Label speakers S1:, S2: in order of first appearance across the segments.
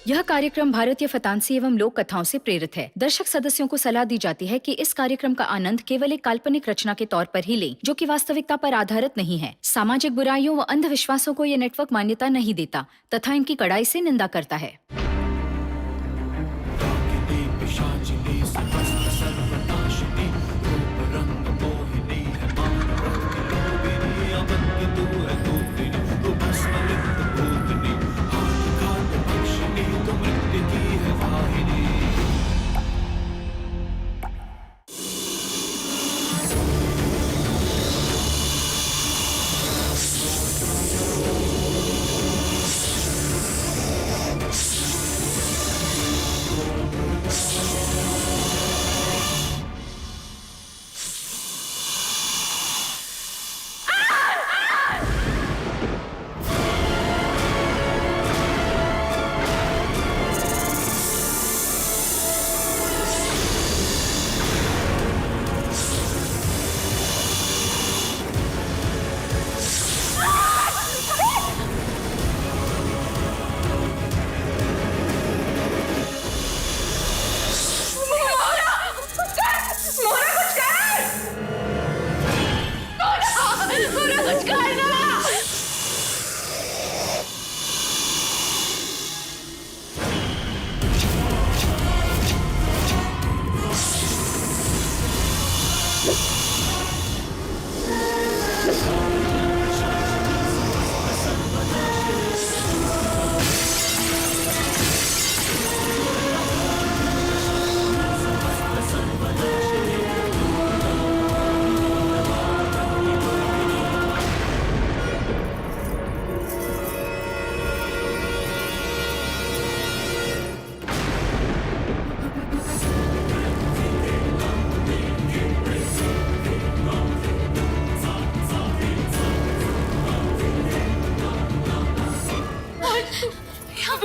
S1: यह कार्यक्रम भारतीय फतांसी एवं लोक कथाओं से प्रेरित है। दर्शक सदस्यों को सलाह दी जाती है कि इस कार्यक्रम का आनंद केवल एक काल्पनिक रचना के तौर पर ही लें, जो कि वास्तविकता पर आधारित नहीं है। सामाजिक बुराइयों व अंधविश्वासों को ये नेटवर्क मान्यता नहीं देता तथा इनकी कड़ाई से निंदा करता है।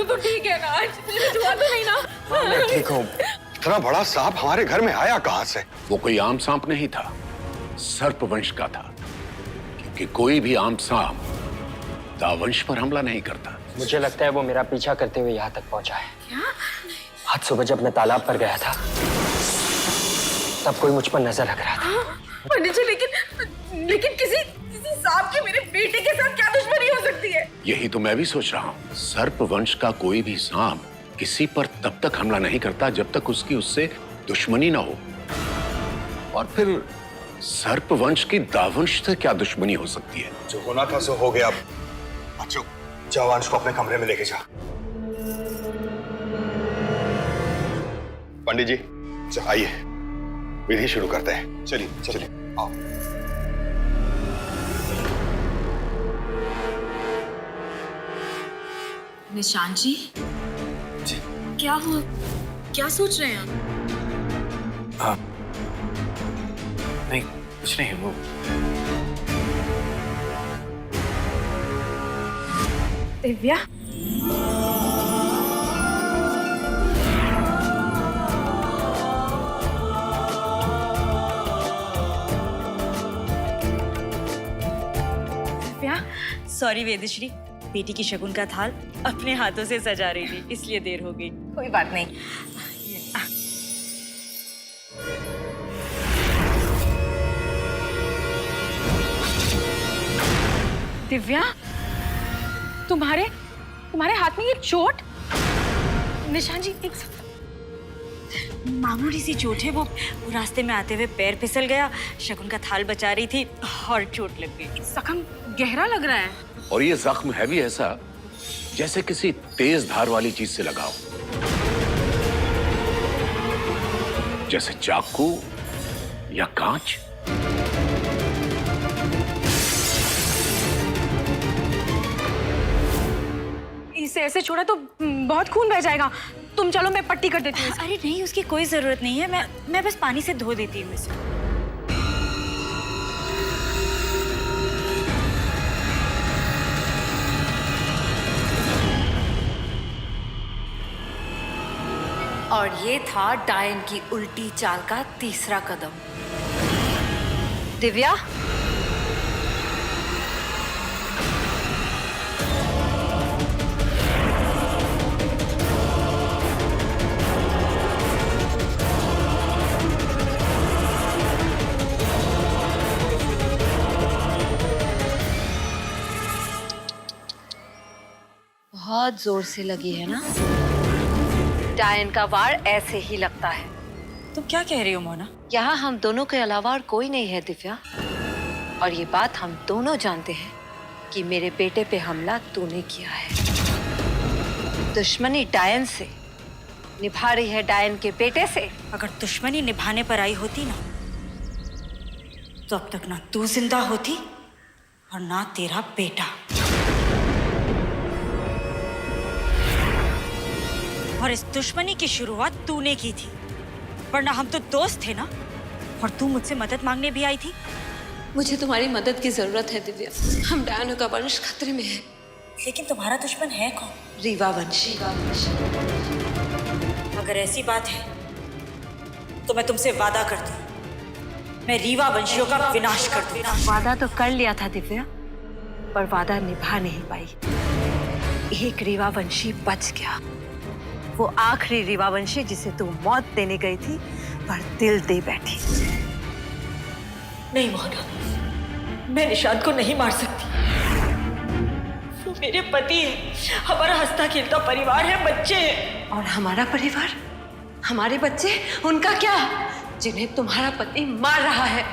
S2: तो ठीक है ना, आज छुआ तो नहीं ना?
S3: हाँ, मैं ठीक हूँ। इतना बड़ा सांप हमारे घर में आया कहाँ से?
S4: वो कोई आम सांप नहीं था, सर्पवंश का था। क्योंकि कोई भी आम सांप दावंश पर हमला नहीं करता।
S5: मुझे लगता है वो मेरा पीछा करते हुए यहाँ तक पहुँचा है।
S2: क्या?
S5: आज सुबह जब मैं तालाब पर गया था तब कोई मुझ पर नजर रख रहा था।
S2: पंडित जी, लेकिन किसी सांप की मेरे बेटे के साथ क्या दुश्मनी हो सकती है?
S4: यही तो मैं भी सोच रहा हूँ। सर्पवंश का कोई भी सांप किसी पर तब तक हमला नहीं करता जब तक उसकी उससे दुश्मनी ना हो। और फिर सर्पवंश की दावंश से क्या दुश्मनी हो सकती है?
S3: जो होना था सो हो गया। बच्चों, जाओ अंश को अपने कमरे में लेके जा। पंडित जी आइए, विधि शुरू करते हैं। चलिए चलिए आओ।
S2: निशांत जी, क्या हुआ? क्या सोच रहे हैं आप?
S6: नहीं, कुछ नहीं। वो
S2: दिव्या,
S7: सॉरी वेदश्री, बेटी की शगुन का थाल अपने हाथों से सजा रही थी, इसलिए देर हो गई।
S2: कोई बात नहीं। दिव्या, तुम्हारे हाथ में ये चोट? निशांत जी, एक
S7: मामूली सी चोट है। वो रास्ते में आते हुए पैर फिसल गया, शगुन का थाल बचा रही थी और चोट लग गई।
S2: जख्म गहरा लग रहा है।
S4: और ये जख्म है भी ऐसा जैसे किसी तेज धार वाली चीज से लगा हो, जैसे चाकू या कांच।
S2: इसे ऐसे छोड़ा तो बहुत खून बह जाएगा। तुम चलो, मैं पट्टी कर देती हूँ।
S7: अरे नहीं, उसकी कोई जरूरत नहीं है। मैं बस पानी से धो देती हूँ इसे।
S8: और ये था डायन की उल्टी चाल का तीसरा कदम। दिव्या, बहुत जोर से लगी है ना? डायन का वार ऐसे ही लगता है।
S7: तुम क्या कह रही हो मोना?
S8: यहाँ हम दोनों के अलावा और कोई नहीं है दिव्या, और ये बात हम दोनों जानते हैं कि मेरे बेटे पे हमला तूने किया है। दुश्मनी डायन से निभा रही है, डायन के बेटे से।
S7: अगर दुश्मनी निभाने पर आई होती ना, तो अब तक ना तू जिंदा होती और ना तेरा बेटा। और इस दुश्मनी की शुरुआत तूने की थी, वरना हम तो दोस्त थे ना। और तू मुझसे मदद मांगने भी आई थी।
S6: मुझे तुम्हारी मदद की जरूरत है दिव्या। हम डायन का वंश खतरे में है।
S7: लेकिन तुम्हारा दुश्मन है कौन?
S6: रीवा वंशी।
S7: अगर ऐसी बात है तो मैं तुमसे वादा करती हूँ, मैं रीवा वंशियों का विनाश कर दूंगा।
S8: वादा तो कर लिया था दिव्या, पर वादा निभा नहीं पाई। एक रीवा वंशी बच गया, वो आखिरी रीवा वंशी जिसे तू मौत देने गई थी पर दिल दे बैठी।
S7: नहीं मोहना, मैं निशांत को नहीं मार सकती। वो मेरे पति है, हमारा हंसता खेलता परिवार है, बच्चे हैं।
S6: और हमारा परिवार, हमारे बच्चे, उनका क्या, जिन्हें तुम्हारा पति मार रहा है?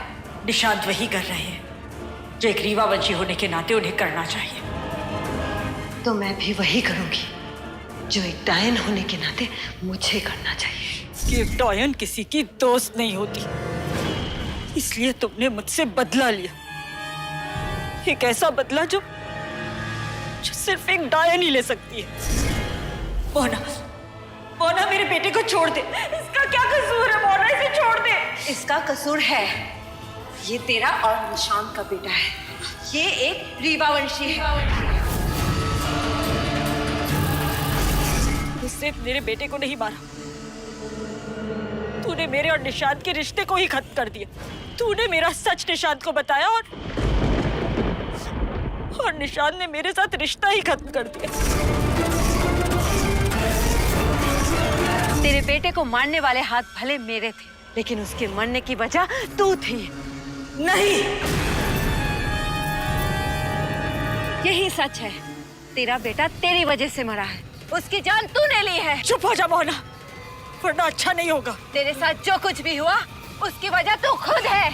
S7: निशांत वही कर रहे हैं जो एक रीवा वंशी होने के नाते उन्हें करना चाहिए।
S6: तो मैं भी वही करूंगी जो एक डायन होने के नाते मुझे करना चाहिए।
S7: कि एक डायन किसी की दोस्त नहीं होती, इसलिए तुमने मुझसे बदला लिया। एक ऐसा बदला जो सिर्फ एक डायन ही ले सकती है। मोना, मोना मेरे बेटे को छोड़ दे। इसका क्या कसूर है मोना? इसे छोड़ दे।
S8: इसका कसूर है, ये तेरा और निशांत का बेटा है। ये एक रीवा वंशी है।
S7: सिर्फ मेरे बेटे को नहीं मारा, तूने मेरे और निशांत के रिश्ते को ही खत्म कर दिया। तूने मेरा सच निशांत को बताया और निशांत ने मेरे साथ रिश्ता ही खत्म कर दिया।
S8: तेरे बेटे को मारने वाले हाथ भले मेरे थे, लेकिन उसके मरने की वजह तू थी।
S7: नहीं,
S8: यही सच है। तेरा बेटा तेरी वजह से मरा है, उसकी जान तूने ली है।
S7: चुप हो जा मोना, वरना अच्छा नहीं होगा।
S8: तेरे साथ जो कुछ भी हुआ उसकी वजह तू खुद है।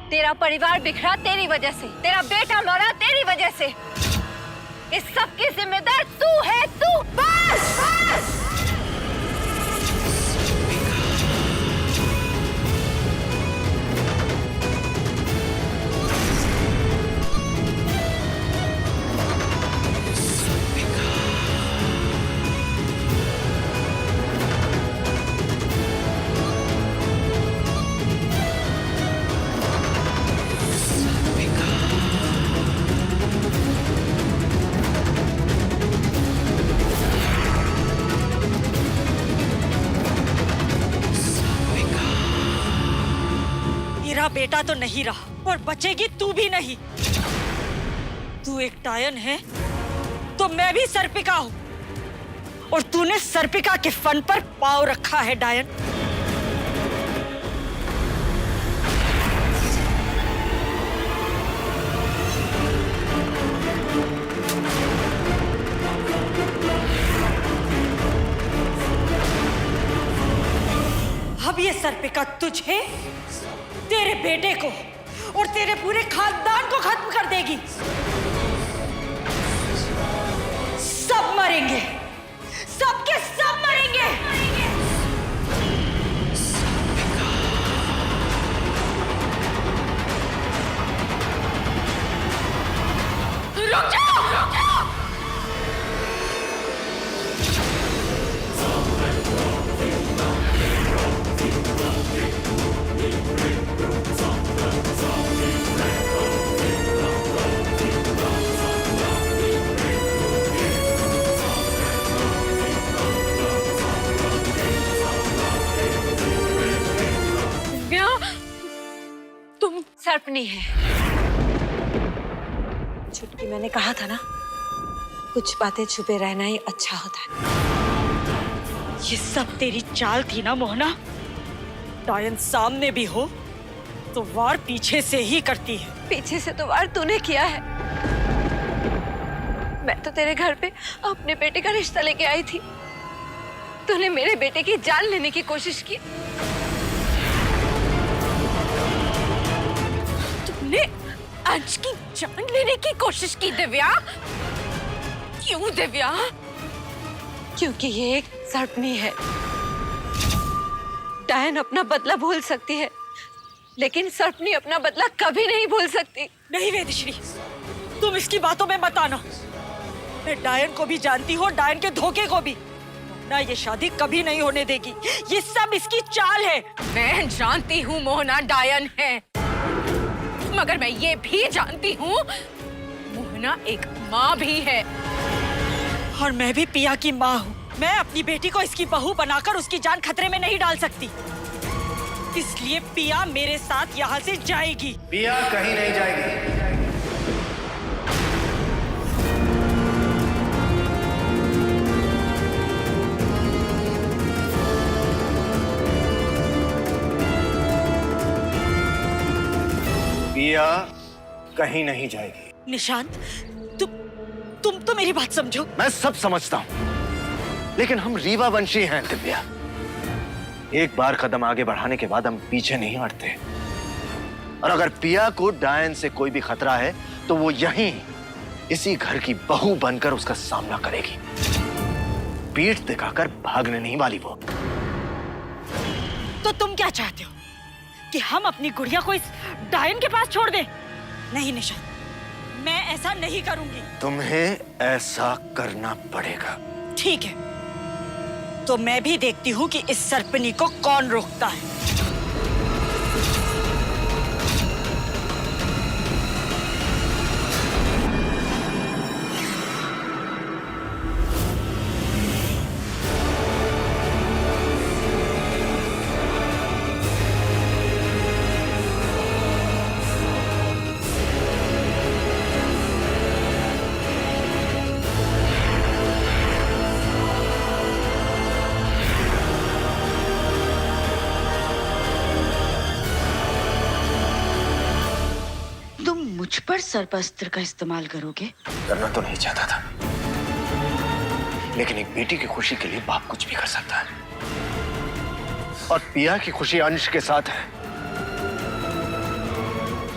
S8: तेरा परिवार बिखरा तेरी वजह से, तेरा बेटा मरा तेरी वजह से। इस सब की जिम्मेदार तू है, तू। बस, बस।
S7: मेरा बेटा तो नहीं रहा और बचेगी तू भी नहीं। तू एक डायन है तो मैं भी सर्पिका हूं, और तूने सर्पिका के फन पर पांव रखा है डायन। अब ये सर्पिका तुझे, तेरे बेटे को और तेरे पूरे खानदान को खत्म कर देगी। सब मरेंगे, सब के सब मरेंगे। रुक जाओ, रुक जाओ।
S8: तुम सर्पनी है। छुटकी, मैंने कहा था ना, कुछ बातें छुपे रहना ही अच्छा होता है।
S7: ये सब तेरी चाल थी ना मोहना। डायन सामने भी हो तो वार पीछे से ही करती है।
S8: पीछे से तो वार तूने किया है।
S6: मैं तो तेरे घर पे अपने बेटे का रिश्ता लेके आई थी, तूने मेरे बेटे की जान लेने की कोशिश की।
S2: तुमने अंश की जान लेने की कोशिश की दिव्या? क्यों दिव्या?
S6: क्योंकि ये एक सर्पनी है। डायन अपना बदला भूल सकती है, लेकिन सर्पनी अपना बदला कभी नहीं भूल सकती।
S7: नहीं वेदश्री, तुम इसकी बातों में मत आना। मैं डायन को भी जानती हूँ, डायन के धोखे को भी। ना ये शादी कभी नहीं होने देगी। ये सब इसकी चाल है।
S2: मैं जानती हूँ मोहना डायन है, मगर मैं ये भी जानती हूँ मोहना एक माँ भी है।
S7: और मैं भी पिया की माँ हूँ। मैं अपनी बेटी को इसकी बहू बनाकर उसकी जान खतरे में नहीं डाल सकती। इसलिए पिया मेरे साथ यहाँ से जाएगी।
S9: पिया कहीं नहीं जाएगी। पिया कहीं नहीं जाएगी।
S7: निशांत, तुम तो मेरी बात समझो।
S9: मैं सब समझता हूँ, लेकिन हम रीवा वंशी हैं दिव्या। एक बार कदम आगे बढ़ाने के बाद हम पीछे नहीं हटते। और अगर पिया को डायन से कोई भी खतरा है तो वो यहीं इसी घर की बहू बनकर उसका सामना करेगी। पीठ दिखाकर भागने नहीं वाली वो।
S7: तो तुम क्या चाहते हो कि हम अपनी गुड़िया को इस डायन के पास छोड़ दें? नहीं निशांत, मैं ऐसा नहीं करूंगी।
S9: तुम्हें ऐसा करना पड़ेगा।
S7: ठीक है, तो मैं भी देखती हूँ कि इस सर्पनी को कौन रोकता है।
S8: मुझ पर सर्पास्त्र का इस्तेमाल करोगे?
S9: करना तो नहीं चाहता था, लेकिन एक बेटी की खुशी के लिए बाप कुछ भी कर सकता है। और पिया की खुशी अंश के साथ है।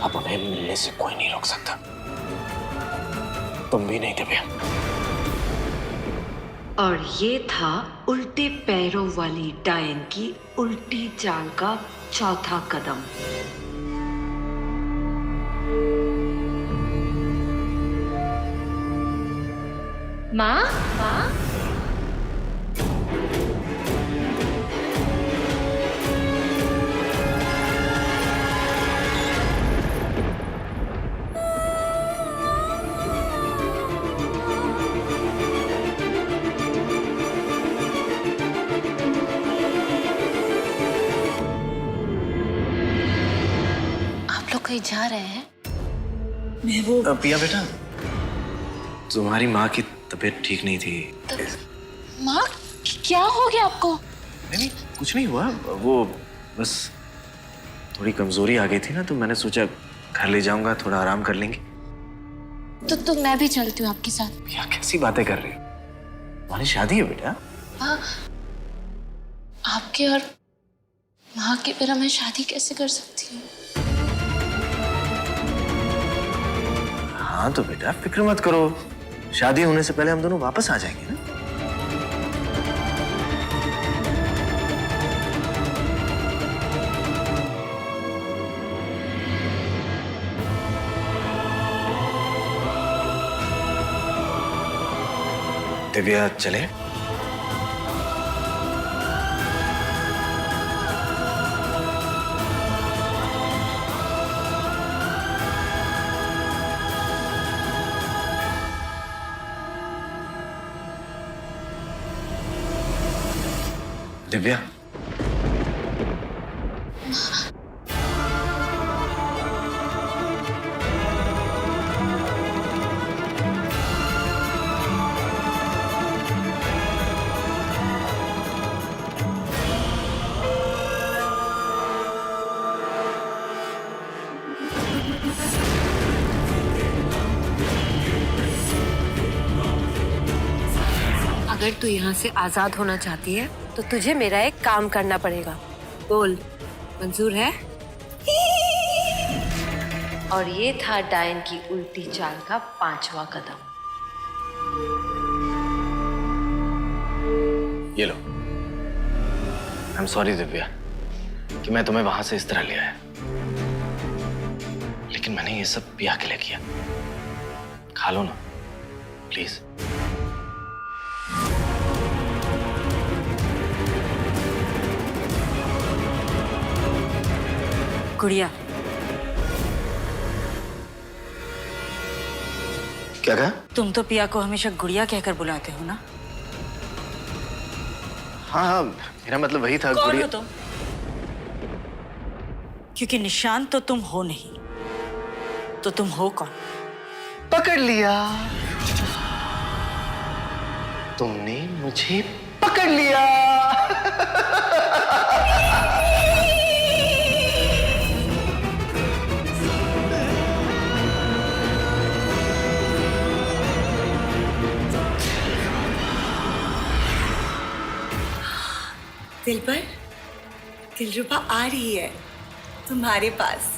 S9: अब उन्हें मिलने से कोई नहीं रोक सकता। तुम भी नहीं दिव्या।
S8: और ये था उल्टे पैरों वाली डायन की उल्टी चाल का चौथा कदम। माँ, माँ,
S10: आप लोग कहीं जा रहे हैं?
S7: मैं वो
S9: पिया बेटा, तुम्हारी माँ की तबीयत ठीक नहीं थी।
S10: माँ, क्या हो गया आपको?
S9: नहीं, कुछ नहीं हुआ। वो बस थोड़ी कमजोरी आ गई थी ना, तो मैंने सोचा घर ले जाऊंगा, थोड़ा आराम कर लेंगे।
S10: तो मैं भी चलती हूँ आपके साथ।
S9: क्या कैसी बातें कर रही हो? तुम्हारी शादी है बेटा।
S10: हाँ, आपके और माँ के बिना मैं शादी कैसे कर सकती हूँ?
S9: हाँ तो बेटा फिक्र मत करो, शादी होने से पहले हम दोनों वापस आ जाएंगे ना। दिव्या चले? दिव्या,
S8: अगर तू यहाँ से आजाद होना चाहती है तो तुझे मेरा एक काम करना पड़ेगा। बोल, मंजूर है? और ये था डायन की उल्टी चाल का 5वां कदम।
S9: ये लो। आई एम सॉरी दिव्या कि मैं तुम्हें वहां से इस तरह ले आया, लेकिन मैंने ये सब पिया के लिए किया। खा लो ना प्लीज।
S7: गुड़िया,
S9: क्या कहा?
S7: तुम तो पिया को हमेशा गुड़िया कहकर बुलाते हो ना?
S9: हाँ हाँ, मेरा मतलब वही था।
S7: कौन
S9: गुड़िया
S7: हो तुम? क्योंकि निशान तो तुम हो नहीं, तो तुम हो कौन?
S9: पकड़ लिया, तुमने मुझे पकड़ लिया।
S11: दिलबर, दिलरुबा आ रही है तुम्हारे पास।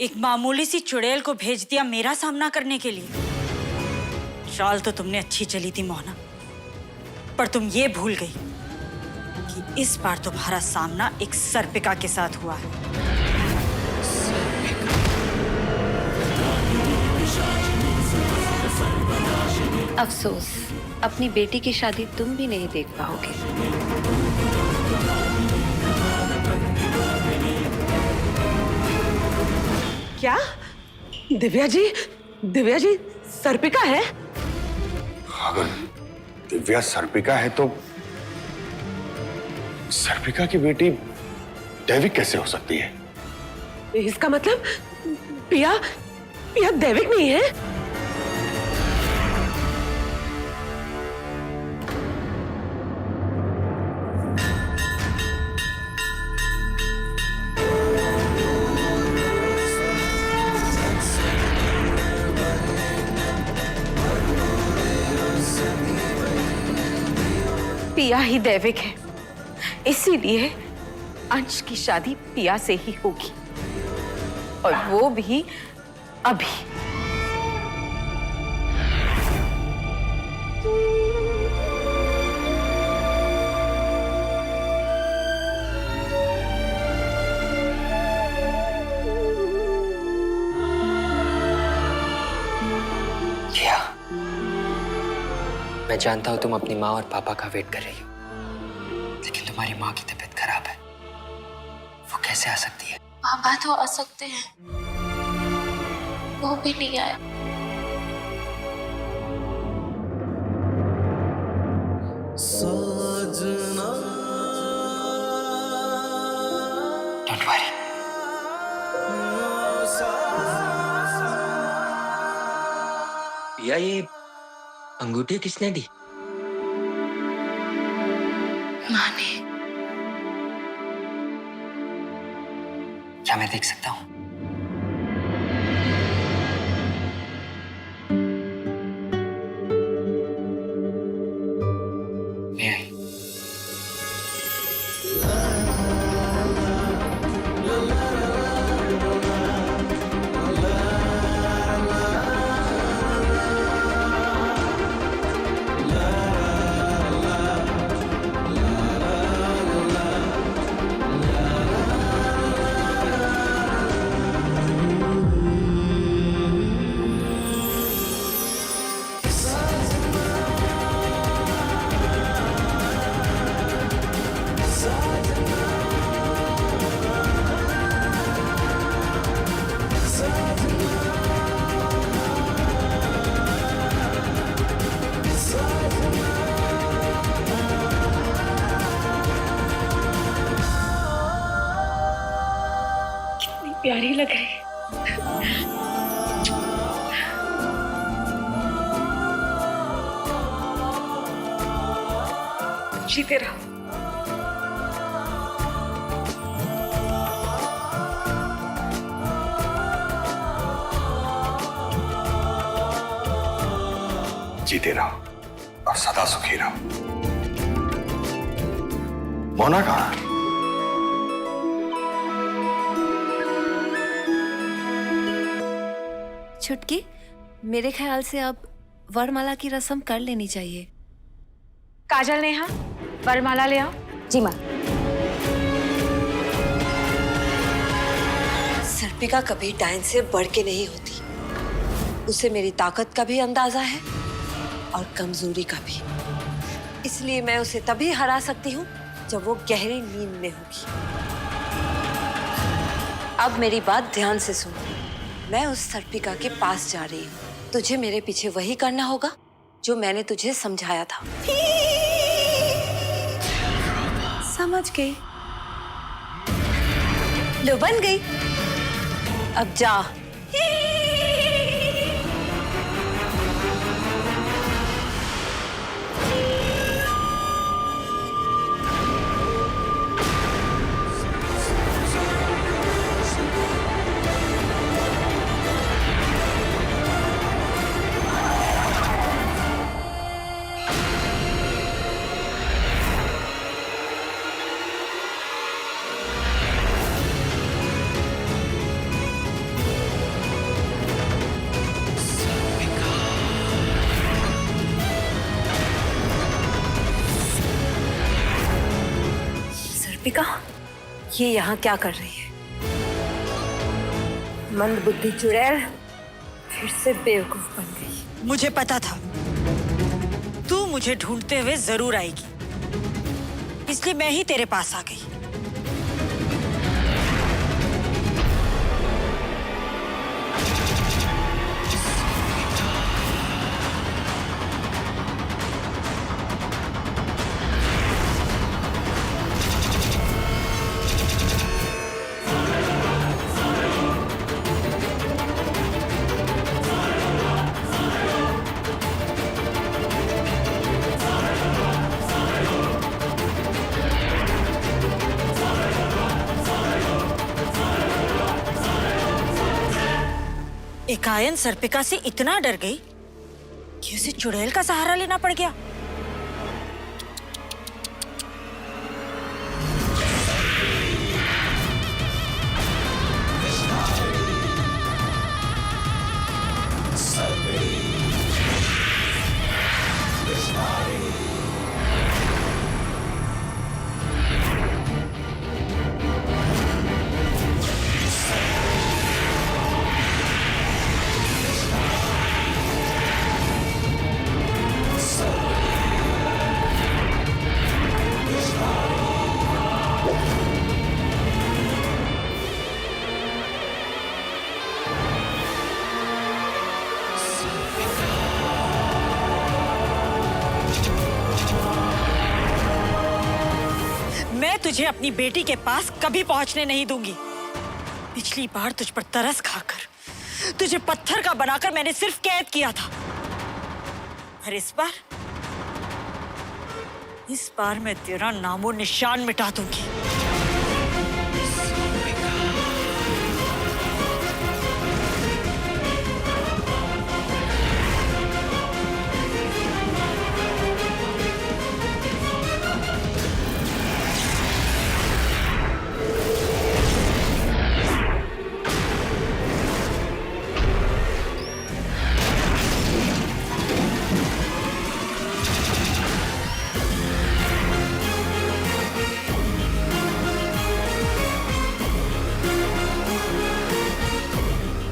S7: एक मामूली सी चुड़ैल को भेज दिया मेरा सामना करने के लिए। चाल तो तुमने अच्छी चली थी मोहना, पर तुम ये भूल गई कि इस बार तुम्हारा सामना एक सर्पिका के साथ हुआ है।
S8: अफसोस, अपनी बेटी की शादी तुम भी नहीं देख पाओगे।
S11: क्या? दिव्या जी सर्पिका है?
S3: अगर दिव्या सर्पिका है तो सर्पिका की बेटी दैविक कैसे हो सकती है?
S11: इसका मतलब पिया दैविक नहीं है?
S2: पिया ही दैविक है, इसीलिए अंश की शादी पिया से ही होगी, और वो भी अभी।
S5: क्या? मैं जानता हूं तुम अपनी माँ और पापा का वेट कर रही हो, लेकिन तुम्हारी माँ की तबीयत खराब है, वो कैसे आ सकती है?
S10: पापा तो आ सकते हैं, वो भी नहीं आया।
S5: Don't worry.
S12: पिया, ये अंगूठी किसने दी?
S10: माँ ने।
S5: क्या मैं देख सकता हूँ? May I?
S11: प्यारी लग रही। जीते रहो।
S3: जीते रहो और सदा सुखी रहो। मोना कहाँ है?
S8: छुटकी, मेरे ख्याल से अब वरमाला की रस्म कर लेनी चाहिए।
S2: काजल, नेहा, वरमाला ले आओ।
S1: जी माँ।
S8: सर्पिका कभी डायन से बढ़ के नहीं होती। उसे मेरी ताकत का भी अंदाजा है और कमजोरी का भी। इसलिए मैं उसे तभी हरा सकती हूँ जब वो गहरी नींद में होगी। अब मेरी बात ध्यान से सुन। मैं उस सर्पिका के पास जा रही हूँ। तुझे मेरे पीछे वही करना होगा जो मैंने तुझे समझाया था। समझ गई? लो, बन गई। अब जा। सर्पिका, ये यहाँ क्या कर रही है? मंद बुद्धि चुड़ैल फिर से बेवकूफ बन गई।
S7: मुझे पता था तू मुझे ढूंढते हुए जरूर आएगी, इसलिए मैं ही तेरे पास आ गई। एकायन सर्पिका से इतना डर गई कि उसे चुड़ैल का सहारा लेना पड़ गया। मैं तुझे अपनी बेटी के पास कभी पहुंचने नहीं दूंगी। पिछली बार तुझ पर तरस खाकर तुझे पत्थर का बनाकर मैंने सिर्फ कैद किया था, और इस बार मैं तेरा नामो निशान मिटा दूंगी।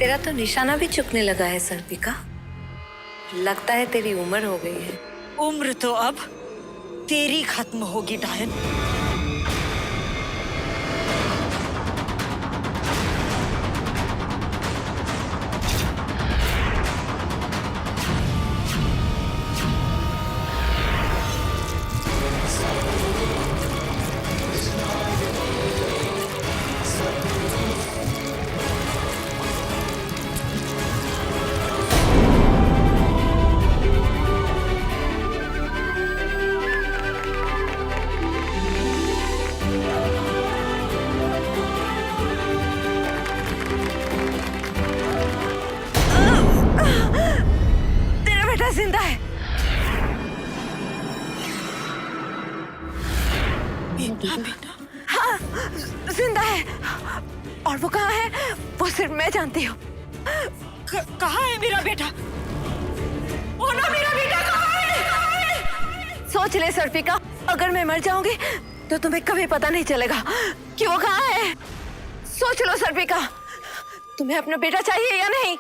S8: तेरा तो निशाना भी चुकने लगा है सर्पिका। लगता है तेरी उम्र हो गई है।
S7: उम्र तो अब तेरी खत्म होगी डायन।
S2: जिंदा है। और वो कहाँ है वो सिर्फ मैं जानती हूँ।
S7: कहाँ है मेरा बेटा? मोना, मेरा बेटा कहाँ है?
S2: सोच ले सर्पिका, अगर मैं मर जाऊंगी तो तुम्हें कभी पता नहीं चलेगा कि वो कहाँ है। सोच लो सर्पिका, तुम्हें अपना बेटा चाहिए या नहीं?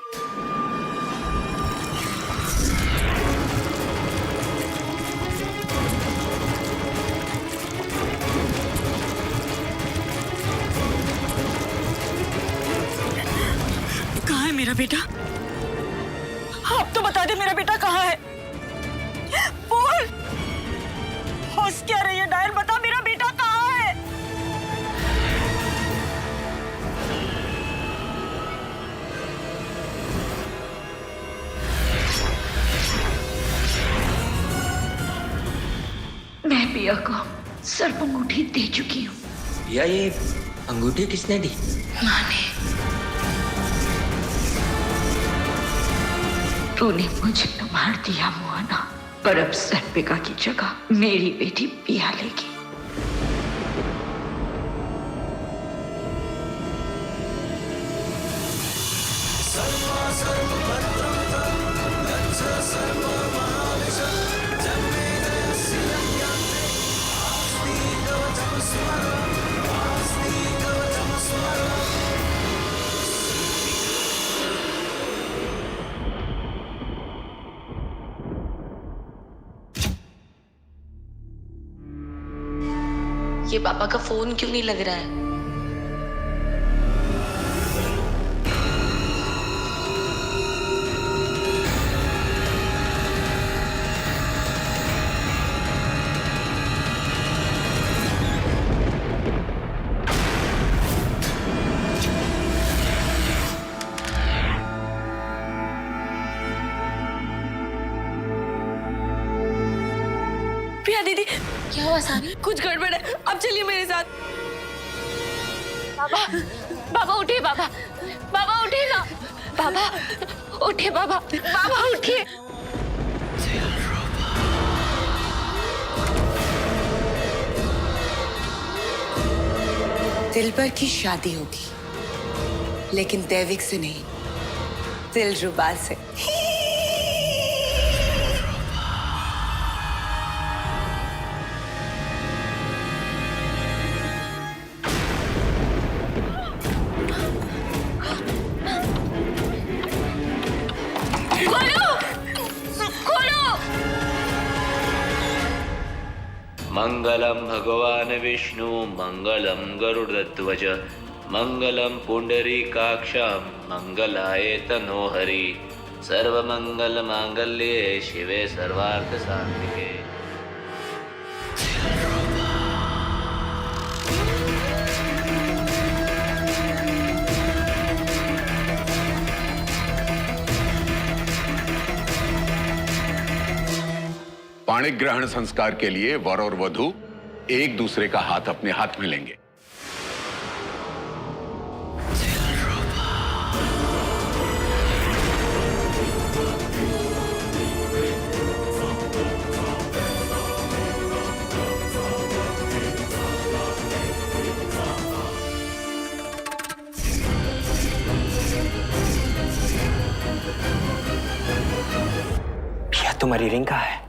S7: कहाँ है मेरा बेटा? आप तो बता दे, मेरा बेटा कहाँ है? बोल, हंस क्या रही है डायन? बता, मेरा बेटा कहाँ है?
S10: मैं पिया को सर्प अंगूठी दे चुकी हूँ।
S12: या ये अंगूठी किसने दी?
S10: माँ ने। तूने मुझे तो मार दिया मोहना, पर अब सर्पिका की जगह मेरी बेटी पिया लेगी। ये पापा का फोन क्यों नहीं लग रहा है?
S6: प्रिया दीदी,
S10: क्या हुआ सानी?
S6: कुछ गड़बड़ है, अब चलिए मेरे साथ।
S10: बाबा, बाबा उठिए बाबा, बाबा उठिए ना, बाबा उठिए बाबा, बाबा उठिए।
S11: दिलबर की शादी होगी, लेकिन दैविक से नहीं, दिलरुबा से।
S13: मंगलम भगवान विष्णु मंगलम गरुड़ध्वज मंगलम पुंडरीकाक्षं मंगलाय तनोहरि सर्वमंगल मांगल्ये शिवे सर्वार्थ साधिके।
S4: पाणिक ग्रहण संस्कार के लिए वर और वधू एक दूसरे का हाथ अपने हाथ में लेंगे।
S5: क्या तुम्हारी रिंग कहाँ है?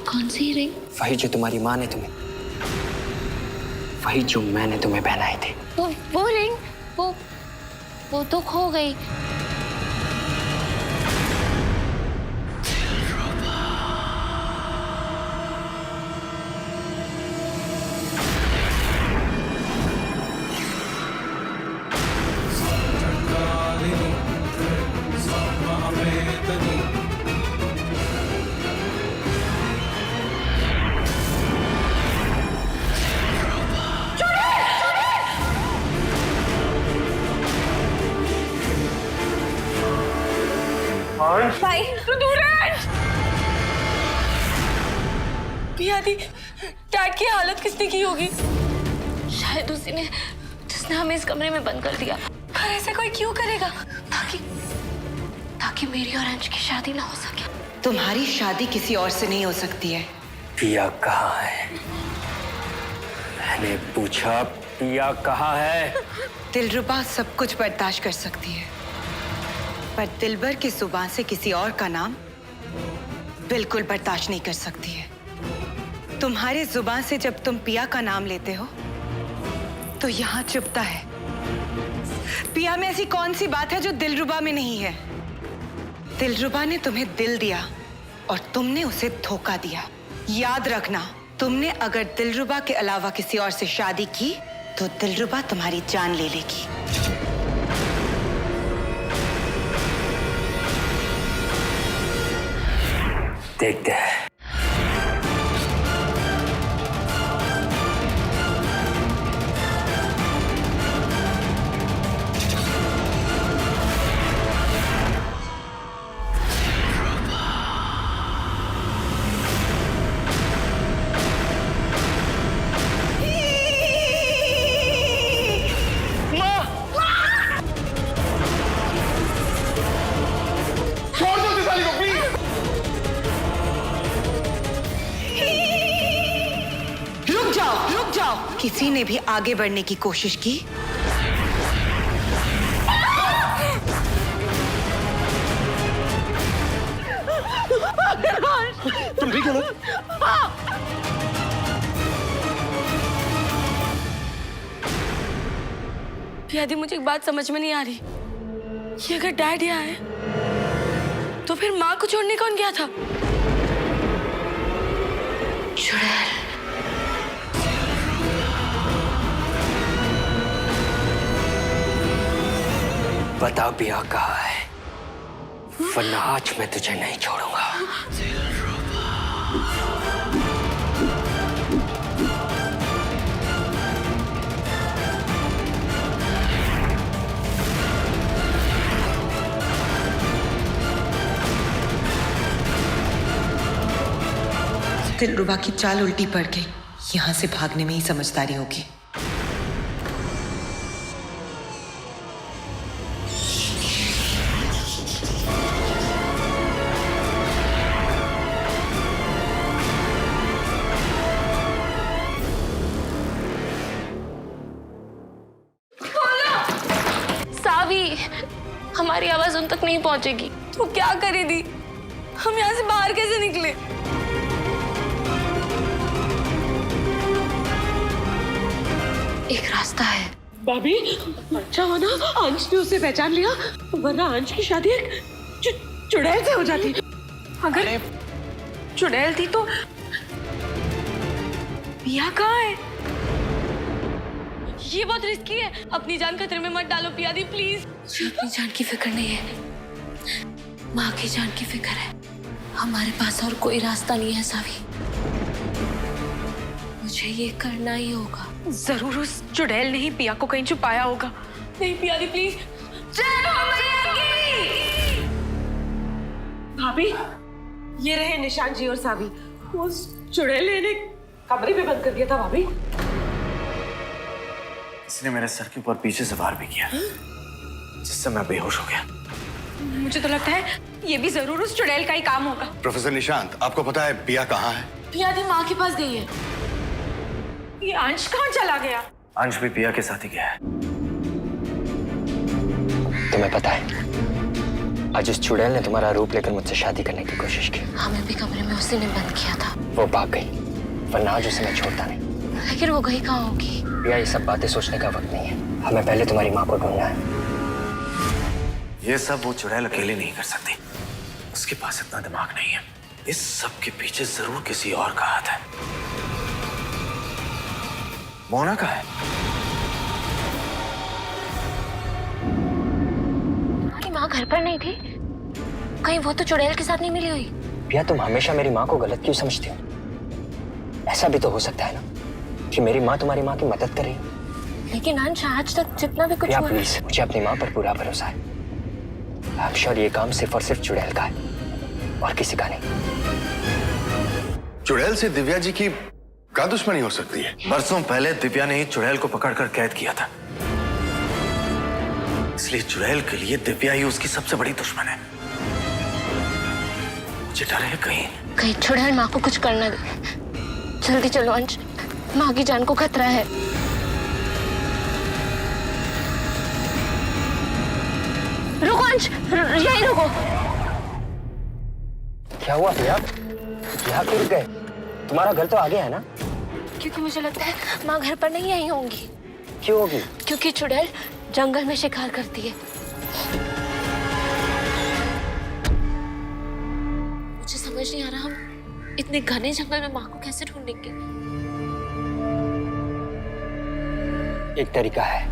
S10: कौन सी रिंग?
S5: वही जो तुम्हारी माँ ने तुम्हें, वही जो मैंने तुम्हें पहनाई थी।
S10: वो रिंग, वो तो खो गई।
S6: भाई तू दूर रह। पिया दी, डैड की हालत किसने की होगी?
S10: शायद उसी ने, जिसने हमें इस कमरे में बंद कर दिया।
S6: पर ऐसा कोई क्यों करेगा?
S10: ताकि मेरी और अंश की शादी ना हो सके।
S11: तुम्हारी शादी किसी और से नहीं हो सकती है।
S5: पिया कहाँ है? मैंने पूछा पिया कहाँ है?
S11: दिलरुबा सब कुछ बर्दाश्त कर सकती है, पर दिलबर की जुबान से किसी और का नाम बिल्कुल बर्दाश्त नहीं कर सकती है। तुम्हारी जुबान से जब तुम पिया का नाम लेते हो तो यहाँ चुभता है। पिया में ऐसी कौन सी बात है जो दिलरुबा में नहीं है? दिलरुबा ने तुम्हें दिल दिया और तुमने उसे धोखा दिया। याद रखना, तुमने अगर दिलरुबा के अलावा किसी और से शादी की तो दिलरुबा तुम्हारी जान ले लेगी।
S5: देखते हैं।
S11: किसी ने भी आगे बढ़ने की कोशिश की
S9: तुम ठीक हो ना?
S6: पियादी, मुझे एक बात समझ में नहीं आ रही। ये अगर डैड यहाँ है तो फिर माँ को छोड़ने कौन गया था? चुड़ैल।
S5: बता पिया कहाँ है, वरना आज मैं तुझे नहीं छोड़ूंगा।
S11: दिलरुबा की चाल उल्टी पड़ गई। यहाँ से भागने में ही समझदारी होगी।
S10: हमारी आवाज उन तक नहीं पहुंचेगी।
S6: तो क्या करे दी? हम यहाँ से बाहर कैसे निकले?
S10: एक रास्ता है।
S7: भाभी, अच्छा हो ना अंश ने उसे पहचान लिया, वरना अंश की शादी एक चुड़ैल से हो जाती।
S6: अगर चुड़ैल थी तो पिया कहाँ है? ये बहुत रिस्की है। अपनी जान खतरे में मत डालो पियादी, प्लीज।
S10: मुझे अपनी जान की फिक्र नहीं है, माँ की जान की फिक्र है। हमारे पास और कोई रास्ता नहीं है सावी, मुझे ये करना ही होगा।
S6: जरूर उस चुड़ैल ने ही पिया को कहीं छुपाया होगा। नहीं पियादी प्लीज।
S7: भाभी, ये रहे निशान जी और सावी। उस चुड़ैल ने इन्हें कमरे में बंद कर दिया था भाभी।
S9: इसने मेरे सर के ऊपर पीछे से वार भी किया, जिससे मैं बेहोश हो गया।
S6: मुझे तो लगता है ये भी जरूर उस चुड़ैल का ही काम होगा।
S3: प्रोफेसर निशांत, आपको पता है पिया कहाँ है?
S6: पियादी माँ के पास गई है। ये अंश कहाँ चला गया?
S9: अंश भी पिया के साथ ही गया है।
S5: तुम्हें पता है, आज उस चुड़ैल ने तुम्हारा रूप लेकर मुझसे शादी करने की कोशिश की।
S10: हमें भी कमरे में उसी ने बंद किया था।
S5: वो भाग गई, वरना आज उसे मैं छोड़ता नहीं।
S10: लेकिन वो गई कहाँ होगी?
S5: पिया, ये सब बातें सोचने का वक्त नहीं है, हमें पहले तुम्हारी माँ को ढूंढना है।
S9: ये सब वो चुड़ैल अकेले नहीं कर सकती, उसके पास इतना दिमाग नहीं है। इस सब के पीछे जरूर किसी और का हाथ है। मोना का है।
S10: हमारी माँ घर पर नहीं थी? कहीं वो तो चुड़ैल के साथ नहीं मिली हुई?
S5: पिया, तुम हमेशा मेरी माँ को गलत क्यों समझती हो? ऐसा भी तो हो सकता है ना कि मेरी माँ तुम्हारी माँ की मदद कर रही है।
S10: लेकिन अंश, आज तक जितना भी कुछ
S5: पिया
S10: हुआ,
S5: प्लीज, मुझे अपनी माँ पर पूरा भरोसा है। आई एम श्योर ये काम सिर्फ और सिर्फ चुड़ैल का है और किसी का नहीं।
S3: चुड़ैल से दिव्या जी की क्या दुश्मनी हो सकती है?
S9: बरसों पहले दिव्या ने ही चुड़ैल को पकड़कर कैद किया था, इसलिए चुड़ैल के लिए दिव्या ही उसकी सबसे बड़ी दुश्मन है। मुझे डर है कहीं
S10: चुड़ैल माँ को कुछ करना दे। जल्दी चलो अंश, माँ की जान को खतरा है। रुको अंश, यहीं रुको।
S5: क्या हुआ प्रिया? यहाँ क्यों रुक गए? तुम्हारा घर तो आगे है ना?
S10: क्योंकि मुझे लगता है माँ घर पर नहीं आई होंगी।
S5: क्यों होगी?
S10: क्योंकि चुड़ैल जंगल में शिकार करती है। मुझे समझ नहीं आ रहा हम इतने घने जंगल में माँ को कैसे ढूंढेंगे।
S5: एक तरीका है।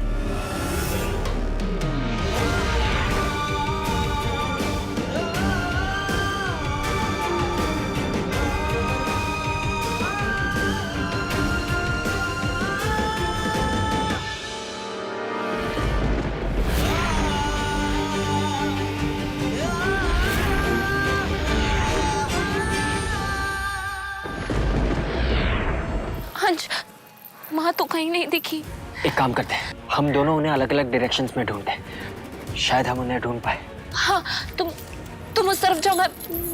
S10: माँ तो कहीं नहीं दिखी।
S5: एक काम करते हैं, हम दोनों उन्हें अलग अलग डायरेक्शंस में ढूंढते हैं, शायद हम उन्हें ढूंढ पाए।
S10: हाँ, तुम उस तरफ जाओ,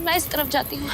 S10: मैं इस तरफ जाती हूँ।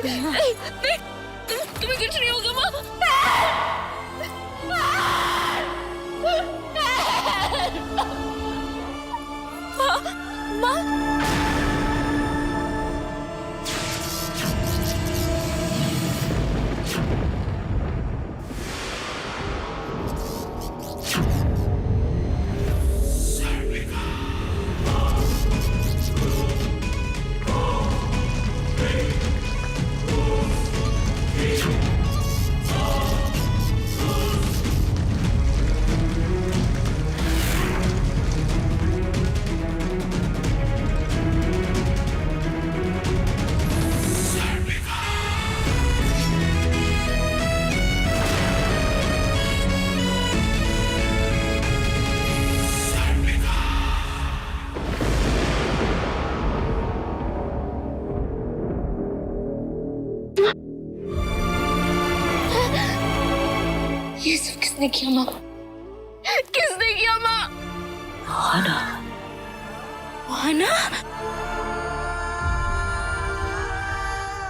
S10: नहीं, तुम्हें कुछ नहीं होगा माँ। माँ, ये सब किसने किया माँ? किसने किया माँ?
S7: हाना।
S10: हाना?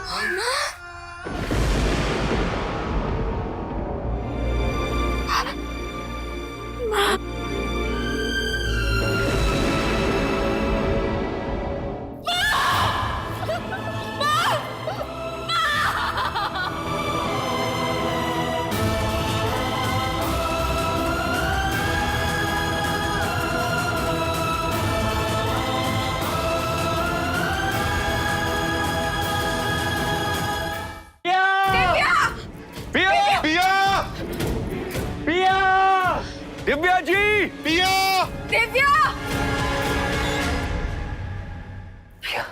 S10: हाना? माँ?
S9: दिव्या जी!
S3: पिया!
S10: दिव्या!
S5: प्रिया,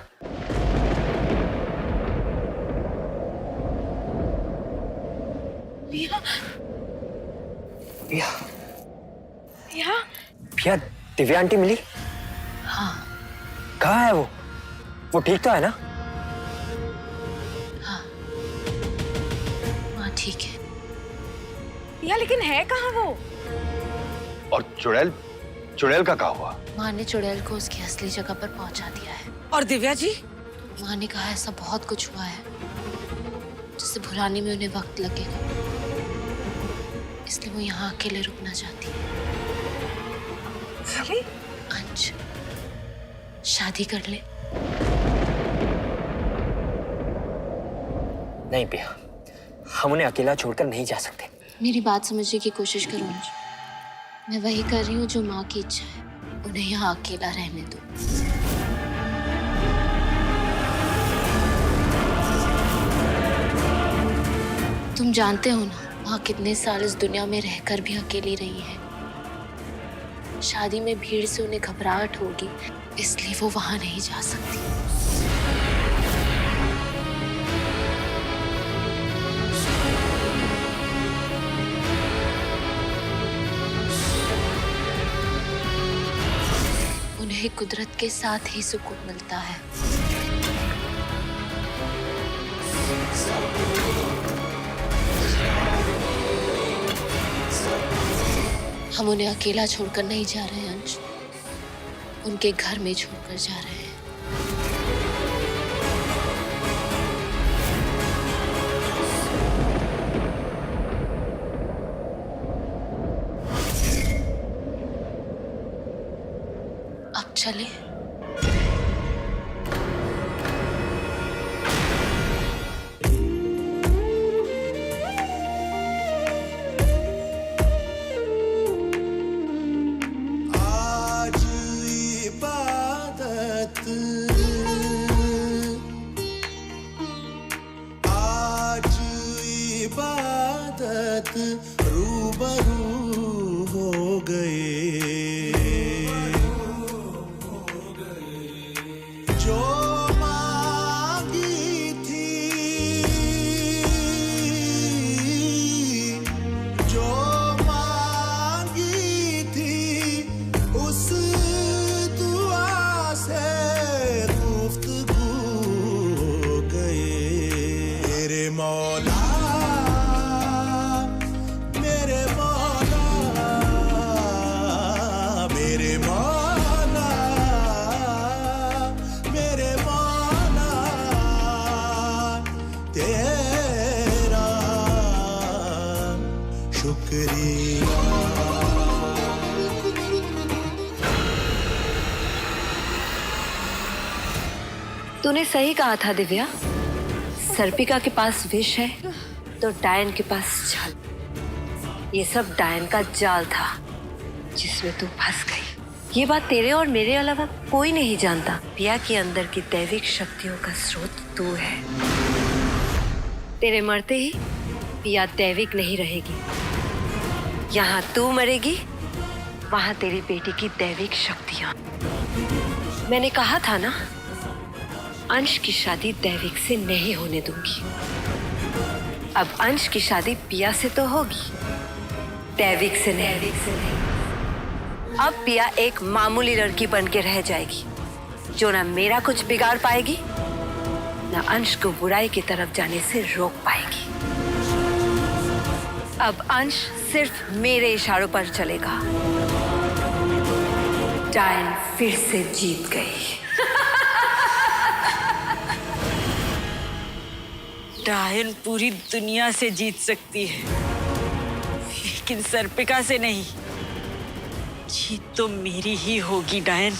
S10: पिया?
S5: प्रिया,
S10: पिया?
S5: प्रिया, दिव्या आंटी मिली?
S10: हाँ।
S5: कहाँ है वो? वो ठीक तो है ना?
S10: हाँ, माँ ठीक है।
S2: पिया लेकिन है कहाँ वो?
S3: और चुड़ैल का क्या हुआ?
S10: माँ ने चुड़ैल को उसकी असली जगह पर पहुंचा दिया है।
S2: और दिव्या जी?
S10: माँ ने कहा ऐसा बहुत कुछ हुआ है जिसे भुलाने में उन्हें वक्त लगेगा, इसलिए वो यहाँ अकेले रुकना चाहती है। अंश, शादी कर ले।
S5: नहीं पिया, हम उन्हें अकेला छोड़कर नहीं जा सकते।
S10: मेरी बात समझने की कोशिश करो अंश। मैं वही कर रही हूँ जो माँ की इच्छा है। उन्हें यहाँ अकेला रहने दो। तुम जानते हो ना, माँ कितने साल इस दुनिया में रहकर भी अकेली रही है। शादी में भीड़ से उन्हें घबराहट होगी, इसलिए वो वहां नहीं जा सकती। उन्हें कुदरत के साथ ही सुकून मिलता है। हम उन्हें अकेला छोड़कर नहीं जा रहे हैं अंश, उनके घर में छोड़कर जा रहे हैं। अब चले।
S8: तूने सही कहा था दिव्या, सर्पिका के पास विष है तो डायन के पास छल। ये सब डायन का जाल था जिसमें तू फंस गई। ये बात तेरे और मेरे अलावा कोई नहीं जानता। पिया के अंदर की दैविक शक्तियों का स्रोत तू है। तेरे मरते ही पिया दैविक नहीं रहेगी। यहाँ तू मरेगी, वहां तेरी बेटी की दैविक शक्तियां। मैंने कहा था ना, अंश की शादी दैविक से नहीं होने दूंगी। अब अंश की शादी पिया से तो होगी, दैविक से नहीं। अब पिया एक मामूली लड़की बन के रह जाएगी जो ना मेरा कुछ बिगाड़ पाएगी, ना अंश को बुराई की तरफ जाने से रोक पाएगी। अब अंश सिर्फ मेरे इशारों पर चलेगा। डायन फिर से जीत गई।
S7: डायन पूरी दुनिया से जीत सकती है, लेकिन सर्पिका से नहीं। जीत तो मेरी ही होगी डायन।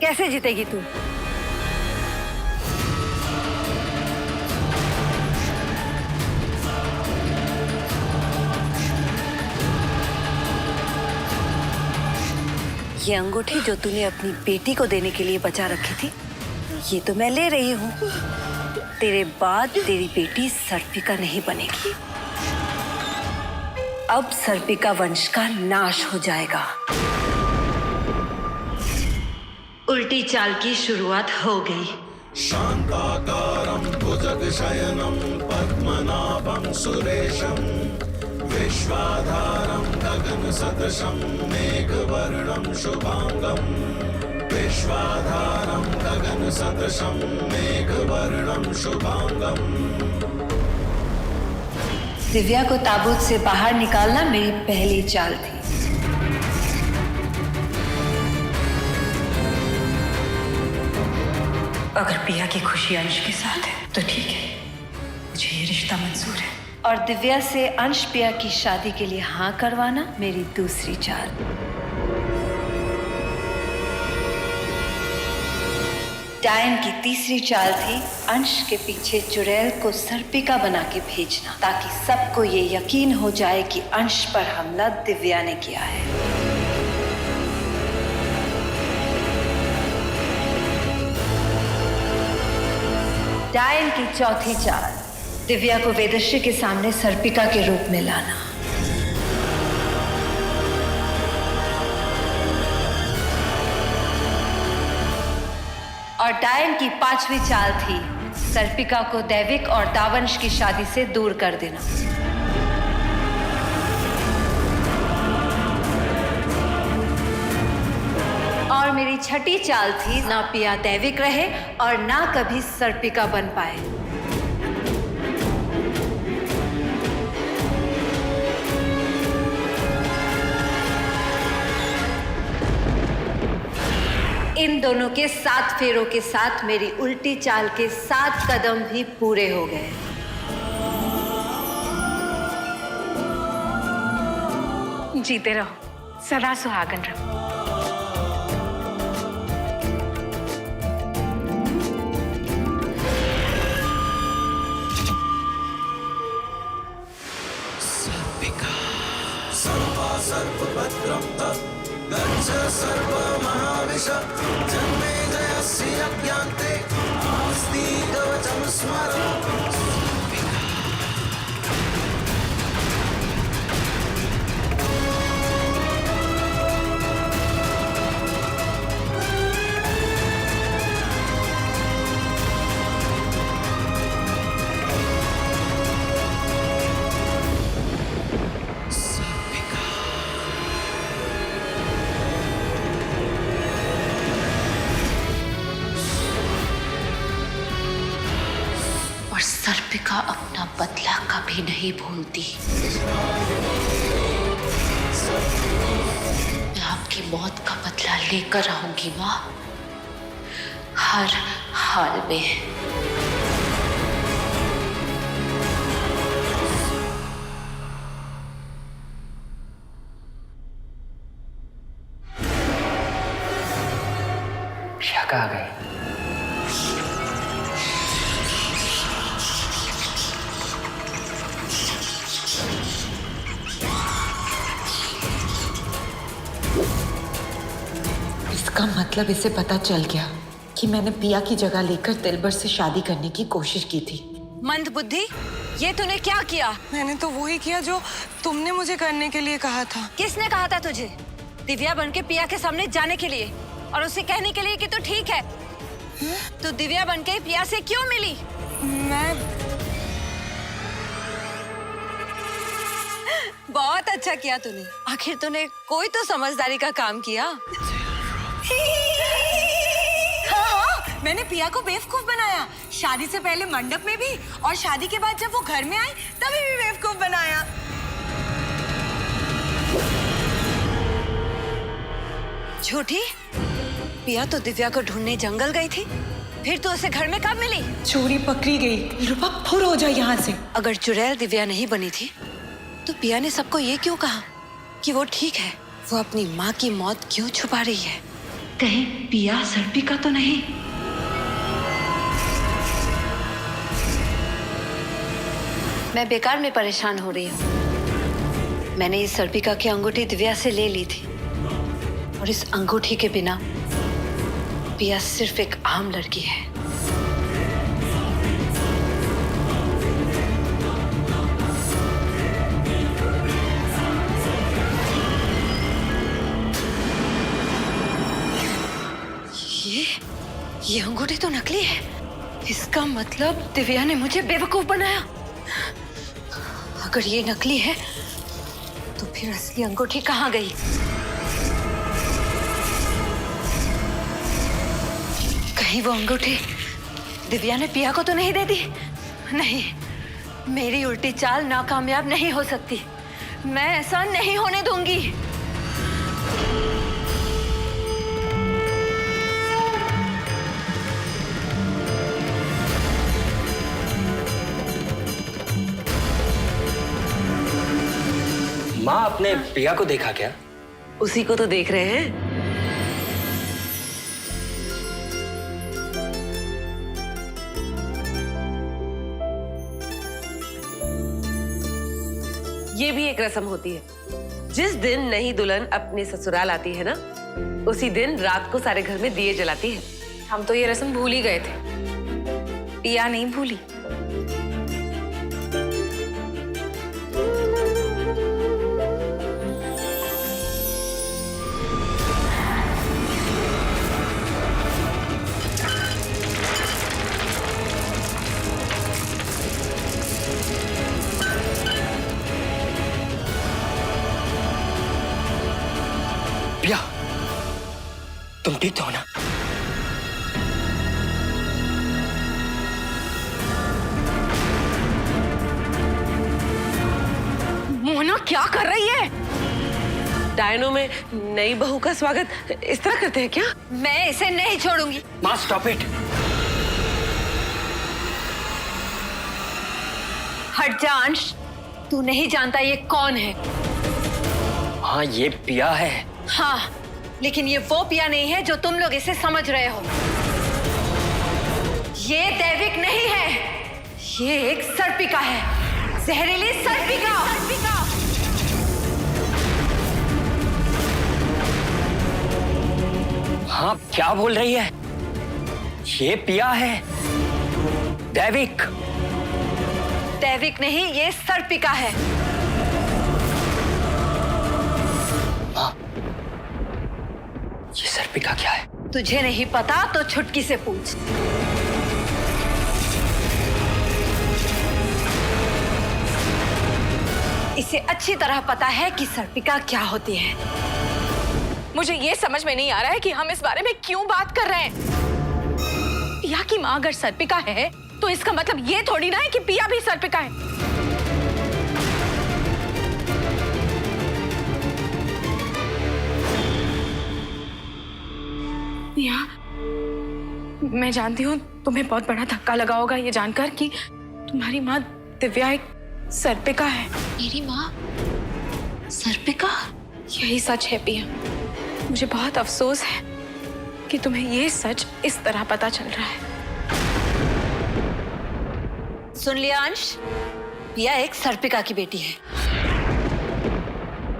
S8: कैसे जीतेगी तू? ये अंगूठी जो तूने अपनी बेटी को देने के लिए बचा रखी थी, ये तो मैं ले रही हूँ। तेरे बाद तेरी बेटी सर्पिका नहीं बनेगी। अब सर्पिका वंश का नाश हो जाएगा। उल्टी चाल की शुरुआत हो गई।
S14: शांताकारं भुजगशयनं पद्मनाभं सुरेशं विश्वाधारं गगनसदृशं मेघवर्णं शुभांगं विश्वाधारं गगनसदृशं मेघवर्णं शुभांगं।
S8: दिव्या को ताबूत से बाहर निकालना मेरी पहली चाल थी।
S11: अगर पिया की खुशी अंश के साथ है तो ठीक है, मुझे ये रिश्ता मंजूर है।
S8: और दिव्या से अंश पिया की शादी के लिए हाँ करवाना मेरी दूसरी चाल। डायन की तीसरी चाल थी अंश के पीछे चुड़ैल को सर्पिका बना के भेजना, ताकि सबको ये यकीन हो जाए कि अंश पर हमला दिव्या ने किया है। डायन की चौथी चाल, दिव्या को वेदश्री के सामने सर्पिका के रूप में लाना। और डायन की पांचवी चाल थी सर्पिका को दैविक और दावंश की शादी से दूर कर देना। और मेरी छठी चाल थी ना पिया दैविक रहे और ना कभी सर्पिका बन पाए। इन दोनों के 7 फेरों के साथ मेरी उल्टी चाल के 7 कदम भी पूरे हो गए।
S2: जीते रहो, सदा सुहागन रहो।
S14: सर्पभद्रं तत् गच्छ सर्वमहाविश जन्मे जयस्य यज्ञान्ते आस्ति कवचं स्मर।
S10: सर्पिका अपना बदला कभी नहीं भूलती। मैं आपकी मौत का बदला लेकर आऊंगी माँ, हर हाल में।
S5: प्रिया कहाँ गई?
S11: इसका मतलब इसे पता चल गया कि मैंने पिया की जगह लेकर दिलबर से शादी करने की कोशिश की थी।
S8: मंद बुद्धि, ये तूने क्या किया?
S6: मैंने तो वही किया जो तुमने मुझे करने के लिए कहा था।
S8: किसने कहा था तुझे? दिव्या बनके पिया के सामने जाने के लिए और उसे कहने के लिए कि तू ठीक है। तू दिव्या बनके पिया से क्यों मिली? बहुत अच्छा किया तूने। आखिर तूने कोई तो समझदारी का काम किया।
S6: हाँ, मैंने पिया को बेवकूफ बनाया। शादी से पहले मंडप में भी और शादी के बाद जब वो घर में आए तभी भी बेवकूफ बनाया।
S8: झूठी? पिया तो दिव्या को ढूंढने जंगल गई थी, फिर तो उसे घर में कब मिली?
S11: चोरी पकड़ी गई। रूपा फुर हो जाए यहाँ से।
S8: अगर चुड़ैल दिव्या नहीं बनी थी तो पिया ने सबको ये क्यों कहा कि वो ठीक है? वो अपनी माँ की मौत क्यों छुपा रही है? कहीं पिया सर्पिका तो नहीं? मैं बेकार में परेशान हो रही हूँ। मैंने इस सर्पिका की अंगूठी दिव्या से ले ली थी और इस अंगूठी के बिना पिया सिर्फ एक आम लड़की है। ये अंगूठी तो नकली है। इसका मतलब दिव्या ने मुझे बेवकूफ बनाया। अगर ये नकली है तो फिर असली अंगूठी कहाँ गई? कहीं वो अंगूठी दिव्या ने पिया को तो नहीं दे दी? नहीं, मेरी उल्टी चाल नाकामयाब नहीं हो सकती। मैं ऐसा नहीं होने दूंगी।
S5: माँ, आपने पिया को देखा क्या?
S2: उसी को तो देख रहे हैं। ये भी एक रस्म होती है। जिस दिन नई दुल्हन अपने ससुराल आती है ना, उसी दिन रात को सारे घर में दिए जलाती है।
S6: हम तो ये रस्म भूल ही गए थे, पिया नहीं भूली।
S5: पिया, तुम ठीक तो हो ना?
S2: मोहना क्या कर रही है? डायनो में नई बहू का स्वागत इस तरह करते हैं क्या?
S6: मैं इसे नहीं छोड़ूंगी।
S5: माँ स्टॉप इट।
S6: हट जा अंश, तू नहीं जानता ये कौन है।
S5: हाँ, ये पिया है।
S6: हाँ, लेकिन ये वो पिया नहीं है जो तुम लोग इसे समझ रहे हो। ये दैविक नहीं है, ये एक सर्पिका है, जहरीली सर्पिका।
S5: हाँ, क्या बोल रही है? ये पिया है, दैविक।
S6: दैविक नहीं, ये सर्पिका है।
S5: हाँ, ये सर्पिका क्या है?
S6: तुझे नहीं पता तो छुटकी से पूछ। इसे अच्छी तरह पता है कि सर्पिका क्या होती है।
S2: मुझे ये समझ में नहीं आ रहा है कि हम इस बारे में क्यों बात कर रहे हैं। पिया की माँ अगर सर्पिका है तो इसका मतलब ये थोड़ी ना है कि पिया भी सर्पिका है। पिया, मैं जानती हूँ तुम्हें बहुत बड़ा धक्का लगा होगा ये जानकर कि तुम्हारी माँ दिव्या एक सर्पिका है।
S10: मेरी माँ सर्पिका?
S2: यही सच है पिया। मुझे बहुत अफसोस है कि तुम्हें ये सच इस तरह पता चल रहा है।
S6: सुन लिया अंश, पिया एक सर्पिका की बेटी है।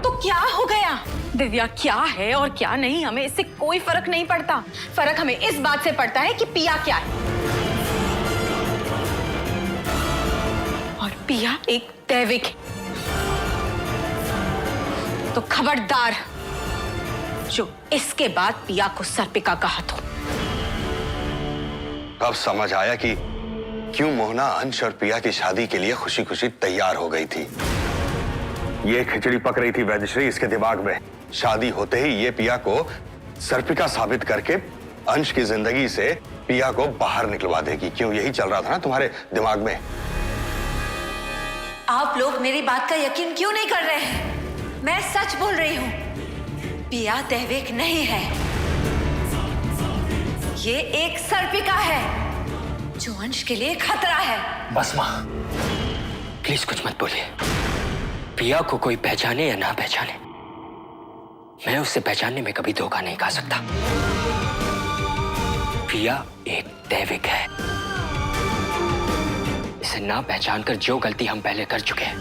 S2: तो क्या हो गया? दिव्या क्या है और क्या नहीं, हमें इससे कोई फर्क नहीं पड़ता। फर्क हमें इस बात से पड़ता है कि पिया क्या है। और पिया एक दैविक है। तो खबरदार जो इसके बाद पिया को सर्पिका कहा तो।
S3: अब समझ आया कि क्यों मोहना अंश और पिया की शादी के लिए खुशी खुशी तैयार हो गई थी। ये खिचड़ी पक रही थी वैद्यश्री इसके दिमाग में। शादी होते ही ये पिया को सर्पिका साबित करके अंश की जिंदगी से पिया को बाहर निकलवा देगी। क्यों, यही चल रहा था ना तुम्हारे दिमाग में?
S6: आप लोग मेरी बात का यकीन क्यों नहीं कर रहे हैं? मैं सच बोल रही हूँ, पिया दैविक नहीं है, ये एक सर्पिका है जो अंश के लिए खतरा है।
S5: बस माँ, प्लीज कुछ मत बोलिए। पिया को कोई पहचाने या ना पहचाने, मैं उसे पहचानने में कभी धोखा नहीं खा सकता। पिया एक दैविक है। इसे ना पहचान कर जो गलती हम पहले कर चुके हैं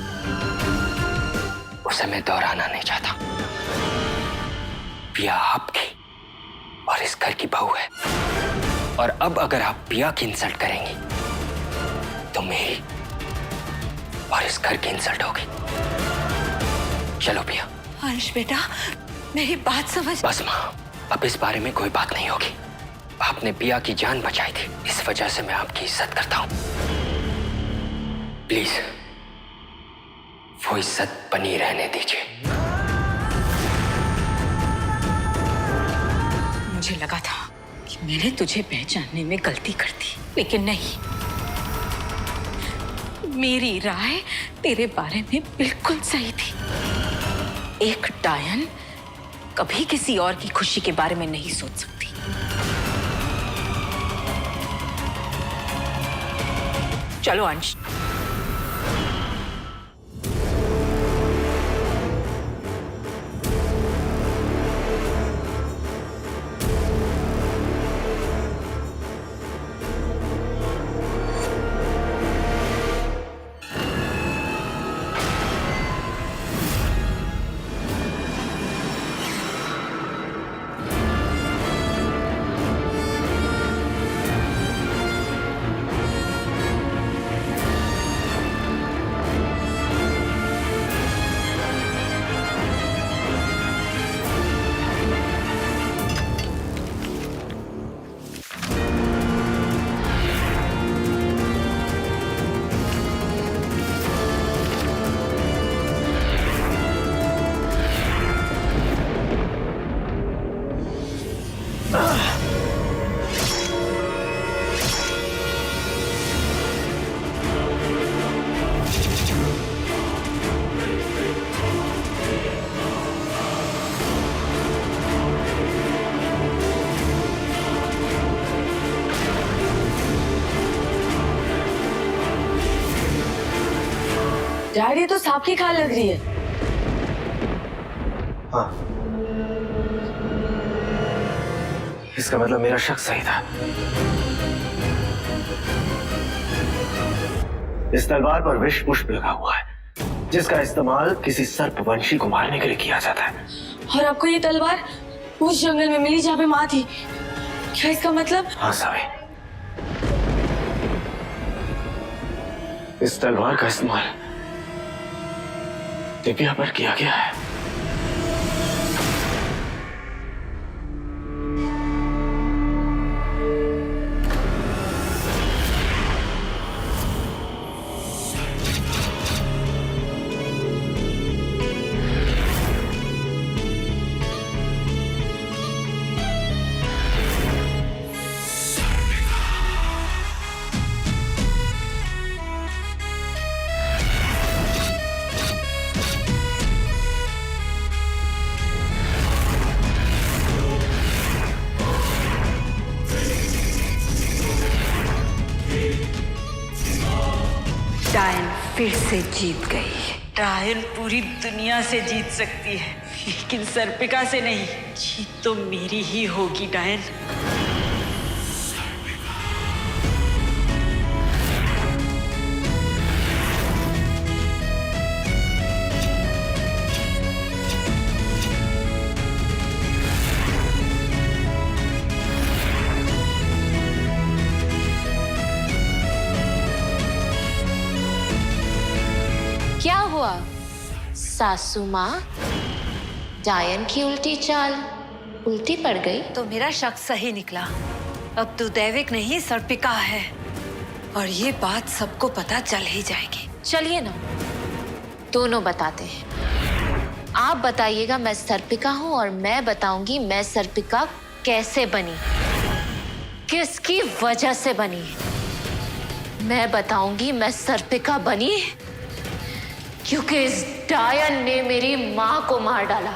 S5: उसे मैं दोहराना नहीं चाहता। पिया आपकी और इस घर की बहू है, और अब अगर आप पिया की इंसल्ट करेंगी तो मेरी और इस घर की इंसल्ट होगी। चलो पिया।
S6: अंश बेटा, मेरी बात समझ।
S5: बस माँ, अब इस बारे में कोई बात नहीं होगी। आपने पिया की जान बचाई थी, इस वजह से मैं आपकी इज्जत करता हूँ। प्लीज वो इज्जत बनी रहने दीजिए।
S2: मुझे लगा था कि मैंने तुझे पहचानने में गलती कर दी, लेकिन नहीं। मेरी राय तेरे बारे में बिल्कुल सही थी। एक डायन कभी किसी और की खुशी के बारे में नहीं सोच सकती। चलो अंश।
S6: डैड ये तो सांप की खाल लग रही है।
S9: हाँ, इसका मतलब मेरा शक सही था। इस तलवार पर विष पुष्प लगा हुआ है, जिसका इस्तेमाल किसी सर्पवंशी को मारने के लिए किया जाता है।
S6: और आपको ये तलवार उस जंगल में मिली जहाँ पे माँ थी, क्या इसका मतलब?
S9: हाँ सावी, इस तलवार का इस्तेमाल दिव्या पर किया गया है।
S8: डायन फिर से जीत गई।
S7: डायन पूरी दुनिया से जीत सकती है, लेकिन सर्पिका से नहीं। जीत तो मेरी ही होगी डायन।
S10: क्या हुआ सासू माँ? डायन की उल्टी चाल उल्टी पड़ गई।
S8: तो मेरा शक सही निकला। अब तू दैविक नहीं सर्पिका है, और ये बात सबको पता चल ही जाएगी।
S10: चलिए ना, दोनों बताते हैं। आप बताइएगा मैं सर्पिका हूँ, और मैं बताऊंगी मैं सर्पिका कैसे बनी, किसकी वजह से बनी। मैं बताऊंगी मैं सर्पिका बनी क्योंकि इस डायन ने मेरी माँ को मार डाला।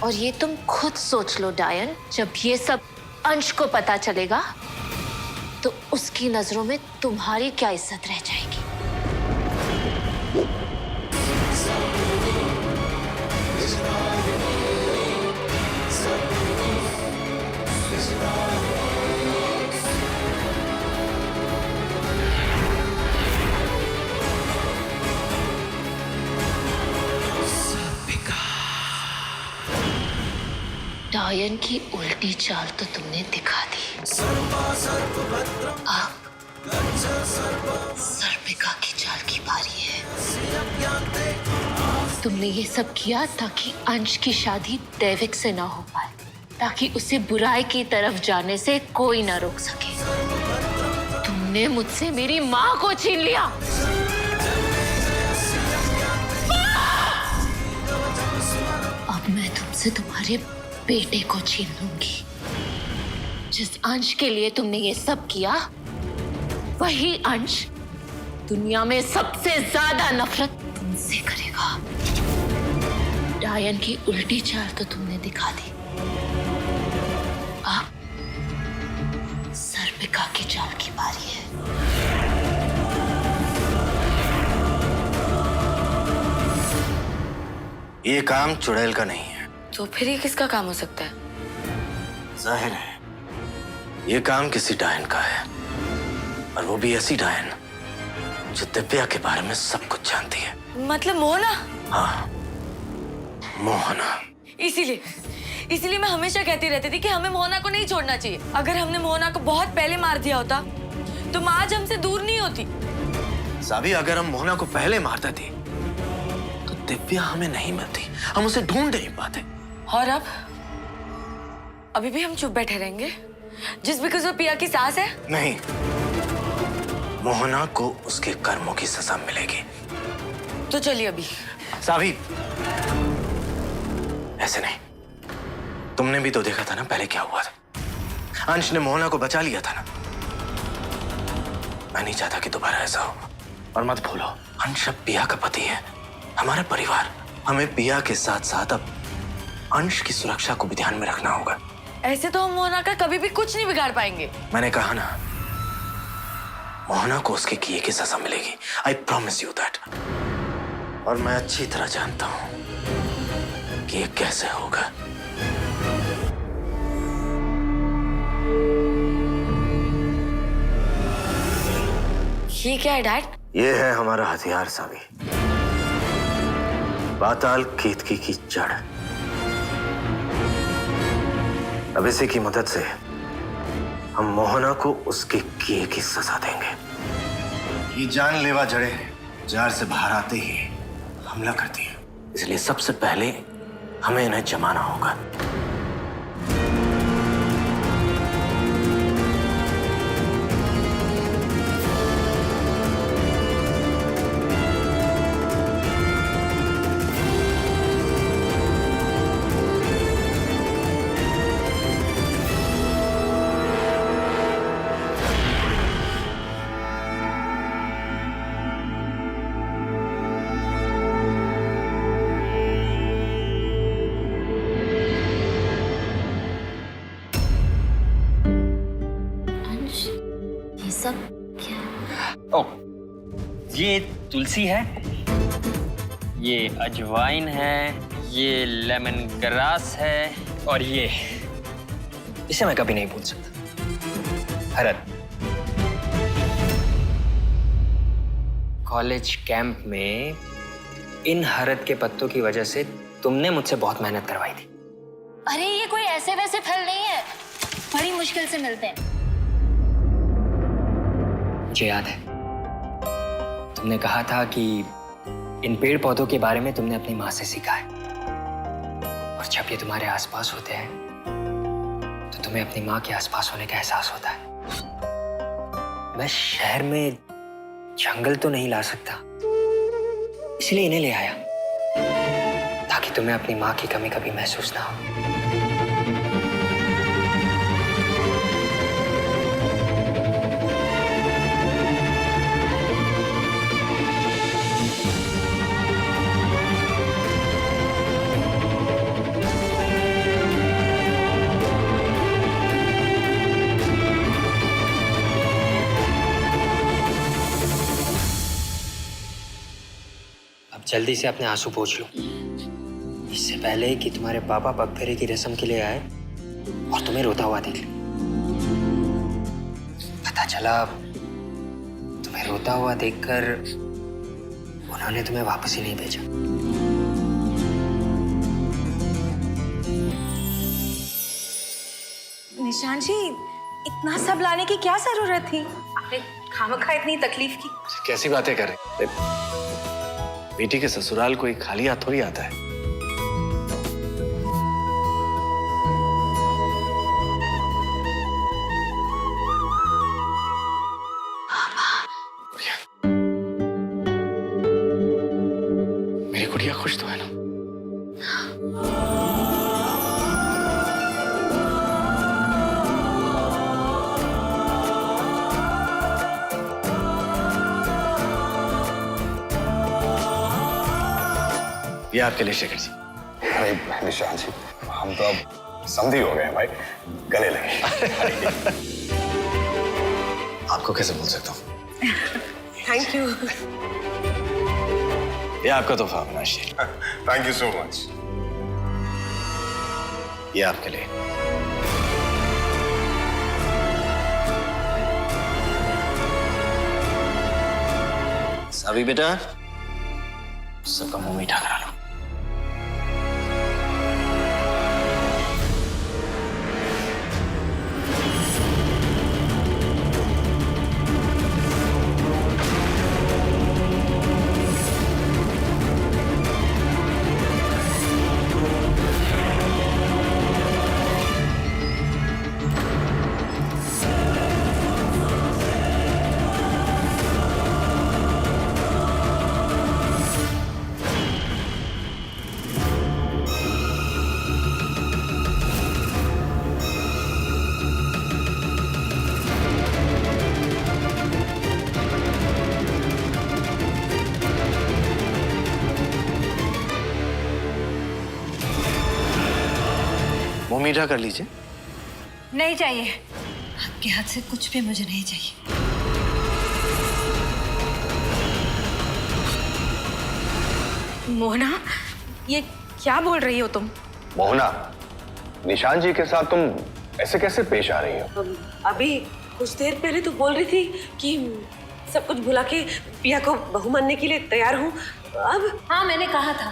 S10: और ये तुम खुद सोच लो डायन, जब ये सब अंश को पता चलेगा तो उसकी नजरों में तुम्हारी क्या इज्जत रह जाएगी। डायन की उल्टी चाल तो तुमने दिखा दी। अब सर्पिका की चाल की बारी है। तुमने ये सब किया ताकि अंश की शादी दैविक से ना हो पाए, ताकि उसे बुराई की तरफ जाने से कोई ना रोक सके। तुमने मुझसे मेरी माँ को छीन लिया। अब मैं तुमसे तुम्हारे बेटे को छीन लूंगी। जिस अंश के लिए तुमने ये सब किया, वही अंश दुनिया में सबसे ज्यादा नफरत तुमसे करेगा। डायन की उल्टी चाल तो तुमने दिखा दी, अब सर्पिका की चाल की बारी है।
S9: ये काम चुड़ैल का नहीं है।
S6: तो फिर ये किसका काम हो सकता है?
S9: जाहिर है ये काम किसी डायन का है, और वो भी ऐसी डायन जो दिव्या के बारे में सब कुछ जानती है।
S6: मतलब मोहना?
S9: हाँ, मोहना।
S6: इसीलिए मैं हमेशा कहती रहती थी कि हमें मोहना को नहीं छोड़ना चाहिए। अगर हमने मोहना को बहुत पहले मार दिया होता तो माँ आज हमसे दूर नहीं होती।
S9: साबी, अगर हम मोहना को पहले मारते थे तो दिव्या हमें नहीं मिलती, हम उसे ढूंढ नहीं पाते।
S6: और अब अभी भी हम चुप बैठे रहेंगे जिस बिकॉज़ वो पिया की सास है?
S9: नहीं, मोहना को उसके कर्मों की सजा मिलेगी।
S6: तो चलिए अभी।
S9: सावी, ऐसे नहीं। तुमने भी तो देखा था ना पहले क्या हुआ था। अंश ने मोहना को बचा लिया था ना। मैं नहीं चाहता कि दोबारा ऐसा हो। और मत भूलो, अंश अब पिया का पति है, हमारा परिवार। हमें पिया के साथ साथ अब अंश की सुरक्षा को भी ध्यान में रखना होगा।
S6: ऐसे तो हम मोहना का कभी भी कुछ नहीं बिगाड़ पाएंगे।
S9: मैंने कहा ना, मोहना को उसके किए की सजा मिलेगी। I promise you that. और मैं अच्छी तरह जानता हूं कि ये कैसे होगा।
S6: ये क्या है डैड?
S9: ये है हमारा हथियार सावी, पाताल केतकी की जड़। अब इसी की मदद से हम मोहना को उसके किए की सजा देंगे। ये जानलेवा जड़ें जार से बाहर आते ही हमला करती है, इसलिए सबसे पहले हमें इन्हें जमाना होगा।
S10: सब क्या?
S5: ओह, ये तुलसी है, ये अजवाइन है, ये लेमन ग्रास है, और ये इसे मैं कभी नहीं भूल सकता। हरद। कॉलेज कैंप में इन हरद के पत्तों की वजह से तुमने मुझसे बहुत मेहनत करवाई थी।
S10: अरे ये कोई ऐसे वैसे फल नहीं है, बड़ी मुश्किल से मिलते हैं।
S5: मुझे याद है, तुमने कहा था कि इन पेड़ पौधों के बारे में तुमने अपनी माँ से सीखा है, और जब ये तुम्हारे आसपास होते हैं तो तुम्हें अपनी माँ के आसपास होने का एहसास होता है। मैं शहर में जंगल तो नहीं ला सकता, इसलिए इन्हें ले आया, ताकि तुम्हें अपनी माँ की कमी कभी महसूस ना हो। जल्दी से अपने आंसू पोंछ लो, इससे पहले कि तुम्हारे पापा पगफेरे की रस्म के लिए आए और तुम्हें रोता हुआ देख ले। पता चला तुम्हें रोता हुआ देखकर उन्होंने तुम्हें वापस ही नहीं भेजा।
S6: निशान जी, इतना सब लाने की क्या जरूरत थी? आपने खामखा इतनी तकलीफ की।
S9: कैसी बातें कर रहे? बेटी के ससुराल कोई खाली हाथ थोड़ी आता है। मेरी गुड़िया खुश तो है ना? ये आपके लिए शेखर जी।
S3: अरे निशान जी, हम तो अब समझी हो गए हैं भाई, गले लगे।
S9: आपको कैसे भूल सकता हूँ?
S6: Thank you.
S9: ये आपका तोहफा Avinash ji.
S3: Thank you so much.
S9: ये आपके लिए। सावी बेटा, सबका मुंह मीठा करा लो। मुंह मीठा कर लीजिए।
S6: नहीं चाहिए, आपके हाथ से कुछ भी मुझे नहीं चाहिए।
S2: मोहना, ये क्या बोल रही हो तुम?
S3: मोहना, निशान जी के साथ तुम ऐसे कैसे पेश आ रही हो?
S15: अभी कुछ देर पहले तो बोल रही थी कि सब कुछ भुला के पिया को बहू मानने के लिए तैयार हूँ। अब
S8: हाँ, मैंने कहा था,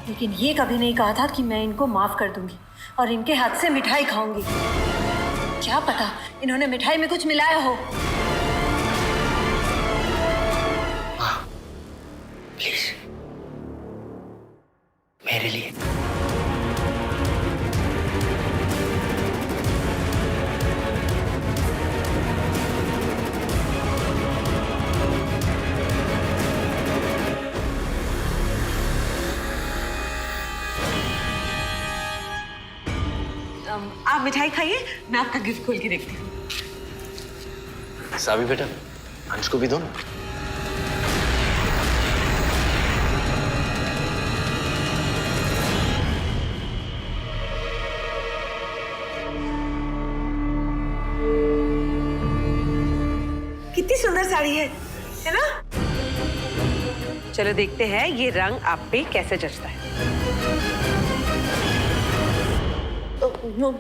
S8: लेकिन ये कभी नहीं कहा था कि मैं इनको माफ कर दूंगी और इनके हाथ से मिठाई खाऊंगी। क्या पता इन्होंने मिठाई में कुछ मिलाया हो।
S5: प्लीज, मेरे लिए।
S15: आप मिठाई खाइए, मैं आपका गिफ्ट खोल के देखती हूँ।
S9: सावी बेटा, अंश को भी दो ना।
S15: कितनी सुंदर साड़ी है ना? चलो देखते हैं ये रंग आप पे कैसे जचता है।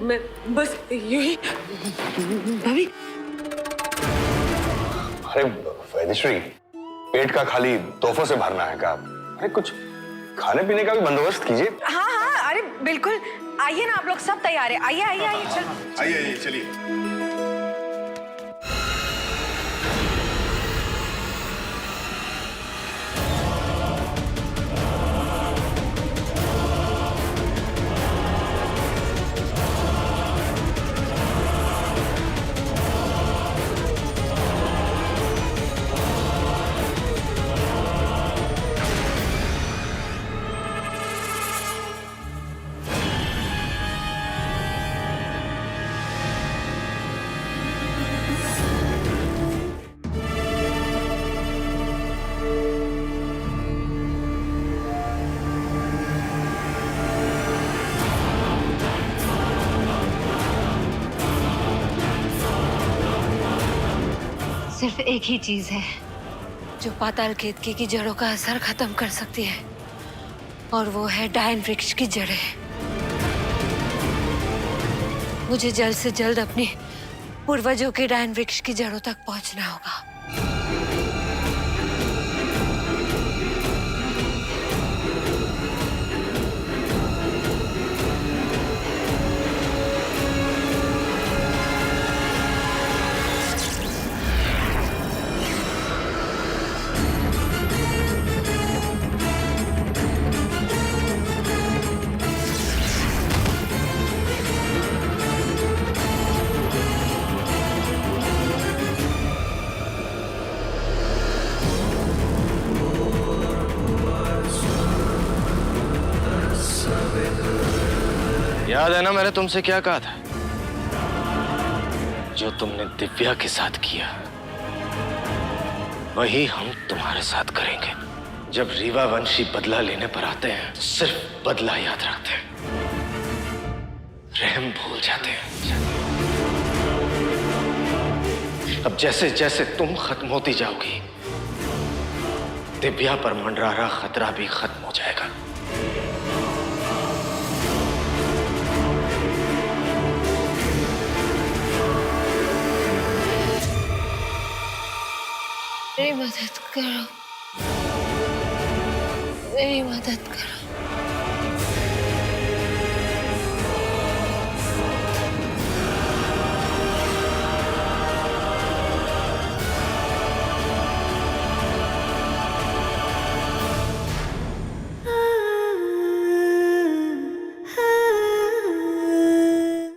S15: मैं बस यूं ही। भाभी,
S3: अरे वैदिश्री, पेट का खाली तोहफों से भरना है का? अरे कुछ खाने पीने का भी बंदोबस्त कीजिए।
S2: हाँ हाँ, अरे बिल्कुल, आइए ना, आप लोग सब तैयार है। आइए आइए आइए, चलो
S3: आइए चलिए।
S8: सिर्फ एक ही चीज है जो पाताल केतकी की जड़ों का असर खत्म कर सकती है, और वो है डायन वृक्ष की जड़ें। मुझे जल्द से जल्द अपने पूर्वजों के डायन वृक्ष की जड़ों तक पहुंचना होगा।
S9: याद है ना मैंने तुमसे क्या कहा था? जो तुमने दिव्या के साथ किया वही हम तुम्हारे साथ करेंगे। जब रीवा वंशी बदला लेने पर आते हैं तो सिर्फ बदला याद रखते हैं, रहम भूल जाते हैं। अब जैसे जैसे तुम खत्म होती जाओगी, दिव्या पर मंडरा रहा खतरा भी खत्म हो जाएगा।
S10: मेरी मदद करो, मेरी मदद करो।